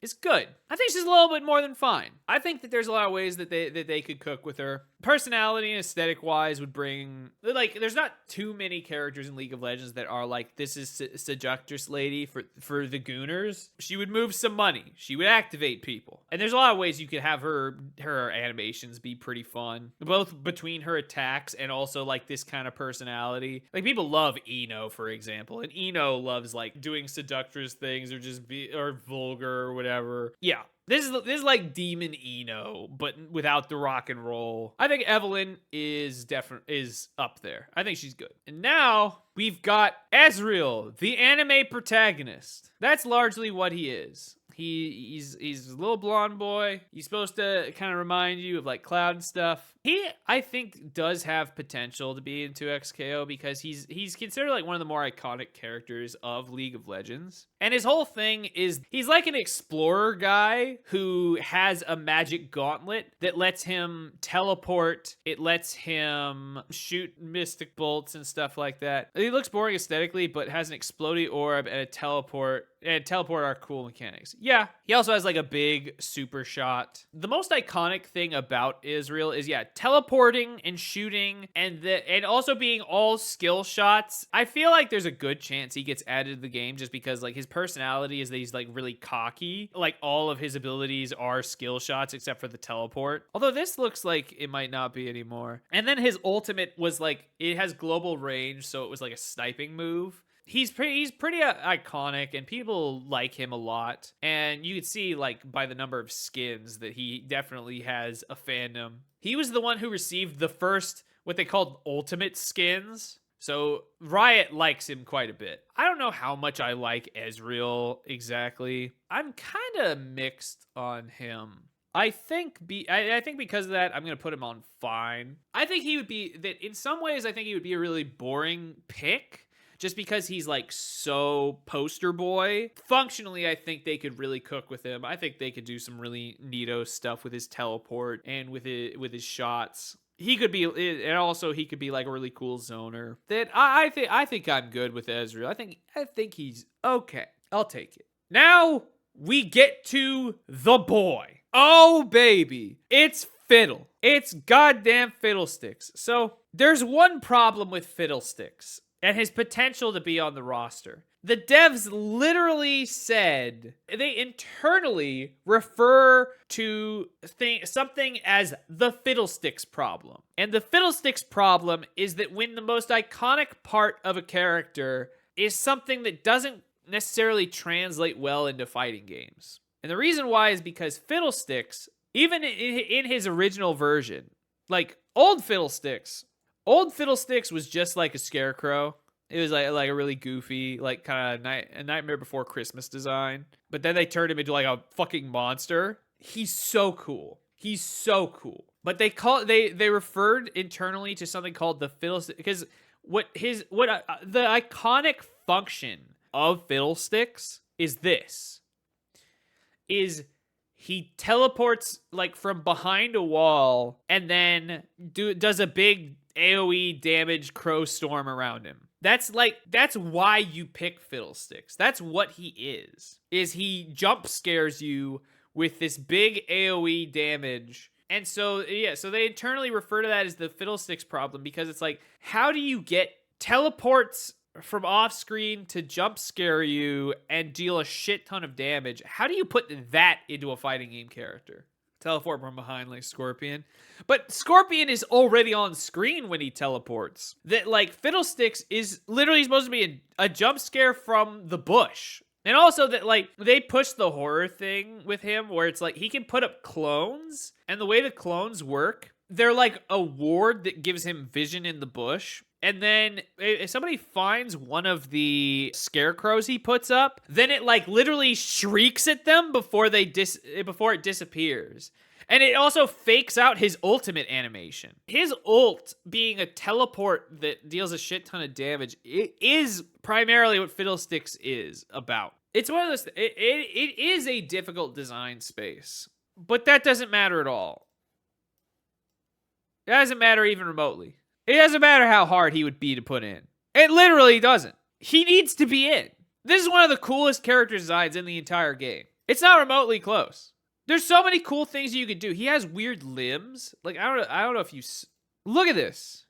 is good. I think she's a little bit more than fine. I think that there's a lot of ways that they could cook with her. Personality and aesthetic wise would bring, like, there's not too many characters in League of Legends that are like, this is seductress lady for the Gooners. She would move some money. She would activate people. And there's a lot of ways you could have her animations be pretty fun, both between her attacks and also like this kind of personality. Like, people love Eno, for example, and Eno loves like doing seductress things or vulgar or whatever. Yeah. This is like Demon Eno, but without the rock and roll. I think Evelyn is up there. I think she's good. And now we've got Ezreal, the anime protagonist. That's largely what he is. He's a little blonde boy. He's supposed to kind of remind you of like Cloud and stuff. He, I think, does have potential to be into XKO because he's considered like one of the more iconic characters of League of Legends. And his whole thing is he's like an explorer guy who has a magic gauntlet that lets him teleport. It lets him shoot mystic bolts and stuff like that. He looks boring aesthetically, but has an exploding orb and a teleport. And teleport are cool mechanics. Yeah, he also has like a big super shot. The most iconic thing about Israel is, teleporting and shooting and also being all skill shots. I feel like there's a good chance he gets added to the game just because like his personality is that he's like really cocky. Like all of his abilities are skill shots except for the teleport. Although this looks like it might not be anymore. And then his ultimate was like, it has global range, so it was like a sniping move. He's pretty iconic and people like him a lot. And you could see like by the number of skins that he definitely has a fandom. He was the one who received the first, what they called ultimate skins. So Riot likes him quite a bit. I don't know how much I like Ezreal exactly. I'm kind of mixed on him. I think because of that, I'm gonna put him on fine. I think he would be that in some ways. I think he would be a really boring pick, just because he's like so poster boy. Functionally, I think they could really cook with him. I think they could do some really neato stuff with his teleport and with his shots. He could be, and also he could be like a really cool zoner. That I think I'm good with Ezreal. I think he's okay. I'll take it. Now we get to the boy. Oh, baby. It's Fiddle. It's goddamn Fiddlesticks. So there's one problem with Fiddlesticks and his potential to be on the roster. The devs literally said, they internally refer to something as the Fiddlesticks problem. And the Fiddlesticks problem is that when the most iconic part of a character is something that doesn't necessarily translate well into fighting games. And the reason why is because Fiddlesticks, even in his original version, like old Fiddlesticks was just like a scarecrow. It was like a really goofy, like kind of a Nightmare Before Christmas design. But then they turned him into like a fucking monster. He's so cool. But they referred internally to something called the Fiddlesticks, because the iconic function of Fiddlesticks is this. He teleports like from behind a wall and then does a big AoE damage crow storm around him. That's why you pick Fiddlesticks. That's what he is he jump scares you with this big AoE damage. And so they internally refer to that as the Fiddlesticks problem, because it's like, how do you get teleports from off screen to jump scare you and deal a shit ton of damage? How do you put that into a fighting game character? Teleport from behind like Scorpion. But Scorpion is already on screen when he teleports. That like Fiddlesticks is literally supposed to be a jump scare from the bush. And also that like they push the horror thing with him where it's like he can put up clones, and the way the clones work, they're like a ward that gives him vision in the bush. And then if somebody finds one of the scarecrows he puts up, then it like literally shrieks at them before it disappears. And it also fakes out his ultimate animation. His ult being a teleport that deals a shit ton of damage, it is primarily what Fiddlesticks is about. It's one of those, it is a difficult design space, but that doesn't matter at all. It doesn't matter even remotely. It doesn't matter how hard he would be to put in. It literally doesn't. He needs to be in. This is one of the coolest character designs in the entire game. It's not remotely close. There's so many cool things you could do. He has weird limbs. Like, I don't know if you... Look at this.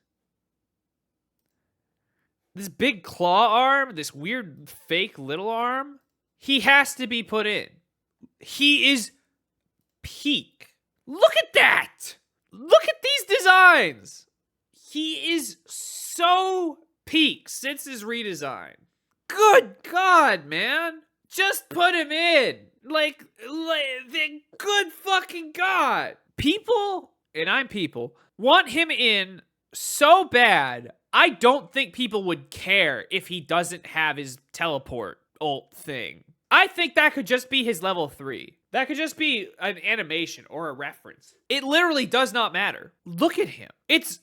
This big claw arm, this weird fake little arm. He has to be put in. He is peak. Look at that. Look at these designs. He is so peak since his redesign. Good God, man. Just put him in. Like the good fucking God. People, and I'm people, want him in so bad, I don't think people would care if he doesn't have his teleport ult thing. I think that could just be his level 3. That could just be an animation or a reference. It literally does not matter. Look at him. He's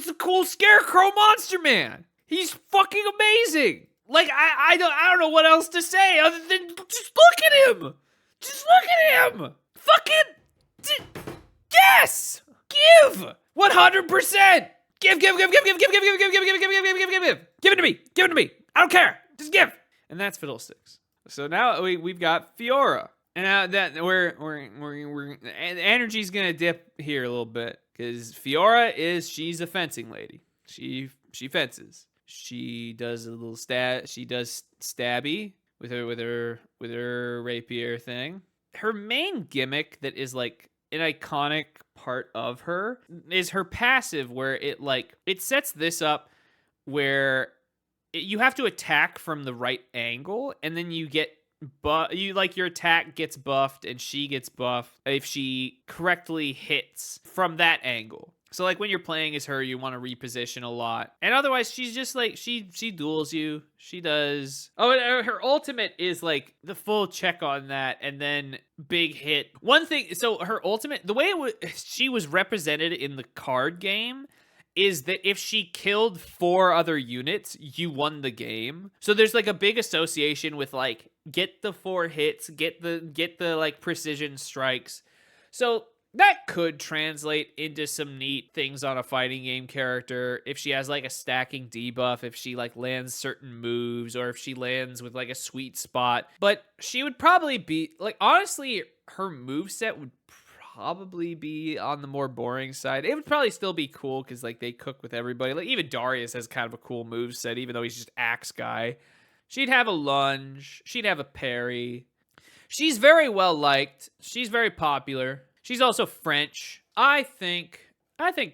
a cool scarecrow monster man. He's fucking amazing. Like, I don't know what else to say other than just look at him. Just look at him. Fucking yes. Give 100%. Give. Give it to me. Give it to me. I don't care. Just give. And that's Fiddlesticks. So now we've got Fiora. And now that we're energy's gonna dip here a little bit, because Fiora she's a fencing lady. She fences. She does a little she does stabby with her rapier thing. Her main gimmick that is like an iconic part of her is her passive, where it sets this up where you have to attack from the right angle, and then you get your attack gets buffed and she gets buffed if she correctly hits from that angle. So like when you're playing as her, you want to reposition a lot. And otherwise, she's just like she duels you. She does. Oh, and her ultimate is like the full check on that, and then big hit. One thing. So her ultimate, the way she was represented in the card game, is that if she killed 4 other units, you won the game. So there's like a big association with like get the 4 hits, get the like precision strikes. So that could translate into some neat things on a fighting game character if she has like a stacking debuff, if she like lands certain moves, or if she lands with like a sweet spot. But she would probably be like, honestly, her moveset would probably be on the more boring side. It would probably still be cool because like they cook with everybody. Like even Darius has kind of a cool moveset, even though he's just axe guy. She'd have a lunge. She'd have a parry. She's very well liked. She's very popular. She's also French. I think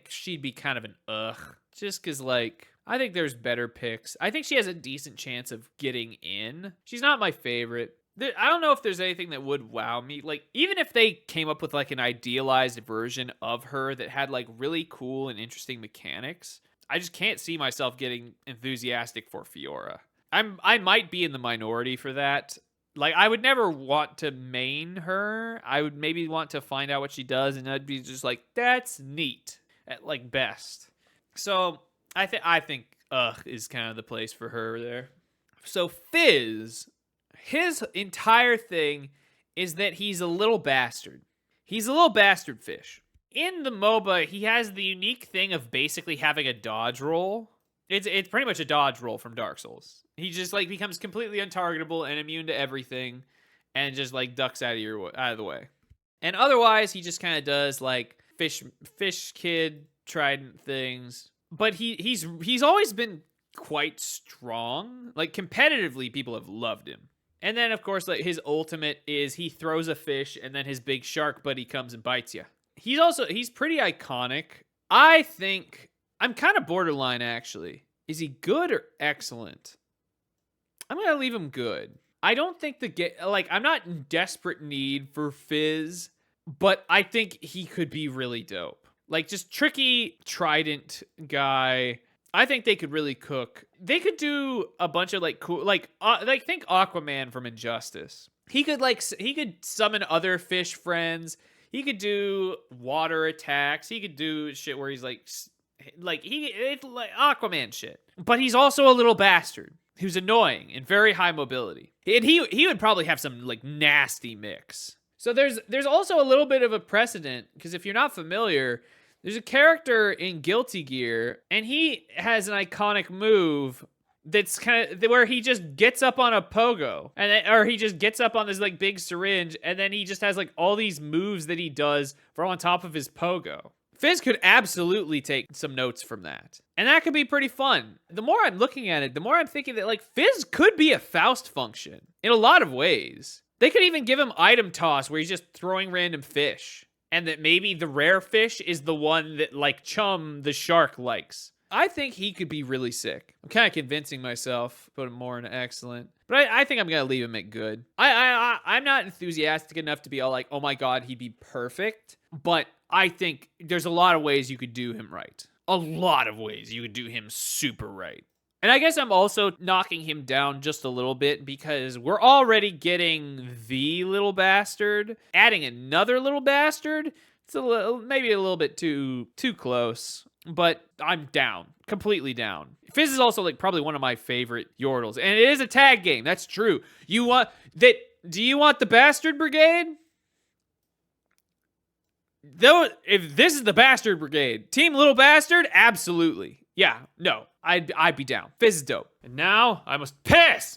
she'd be kind of an ugh. Just because, like, I think there's better picks. I think she has a decent chance of getting in. She's not my favorite. I don't know if there's anything that would wow me. Like, even if they came up with, like, an idealized version of her that had, like, really cool and interesting mechanics, I just can't see myself getting enthusiastic for Fiora. I might be in the minority for that. Like, I would never want to main her. I would maybe want to find out what she does, and I'd be just like, that's neat at, like, best. So, I think ugh is kind of the place for her there. So, Fizz, his entire thing is that he's a little bastard. He's a little bastard fish. In the MOBA, he has the unique thing of basically having a dodge roll. It's pretty much a dodge roll from Dark Souls. He just like becomes completely untargetable and immune to everything, and just like ducks out of the way. And otherwise, he just kind of does like fish kid trident things. But he's always been quite strong. Like competitively, people have loved him. And then of course, like his ultimate is he throws a fish, and then his big shark buddy comes and bites you. He's pretty iconic. I think I'm kind of borderline, actually. Is he good or excellent? I'm going to leave him good. I don't think I'm not in desperate need for Fizz, but I think he could be really dope. Like, just tricky trident guy. I think they could really cook. They could do a bunch of, like, cool, like think Aquaman from Injustice. He could summon other fish friends. He could do water attacks. He could do shit where he's it's like Aquaman shit. But he's also a little bastard who's annoying and very high mobility. And he would probably have some like nasty mix. So there's also a little bit of a precedent, because if you're not familiar, there's a character in Guilty Gear, and he has an iconic move that's kind of where he just gets up on a pogo, or he just gets up on this like big syringe, and then he just has like all these moves that he does from on top of his pogo. Fizz could absolutely take some notes from that. And that could be pretty fun. The more I'm looking at it, the more I'm thinking that like Fizz could be a Faust function in a lot of ways. They could even give him item toss where he's just throwing random fish. And that maybe the rare fish is the one that like Chum the shark likes. I think he could be really sick. I'm kind of convincing myself, put him more in excellent. But I think I'm going to leave him at good. I'm not enthusiastic enough to be all like, oh my god, he'd be perfect. But I think there's a lot of ways you could do him right. A lot of ways you could do him super right. And I guess I'm also knocking him down just a little bit because we're already getting the little bastard. Adding another little bastard, it's maybe a little bit too close. But I'm down. Completely down. Fizz is also like probably one of my favorite Yordles. And it is a tag game. That's true. Do you want the Bastard Brigade? Though, if this is the Bastard Brigade, Team Little Bastard, absolutely. Yeah, no, I'd be down. Fizz is dope. And now I must piss.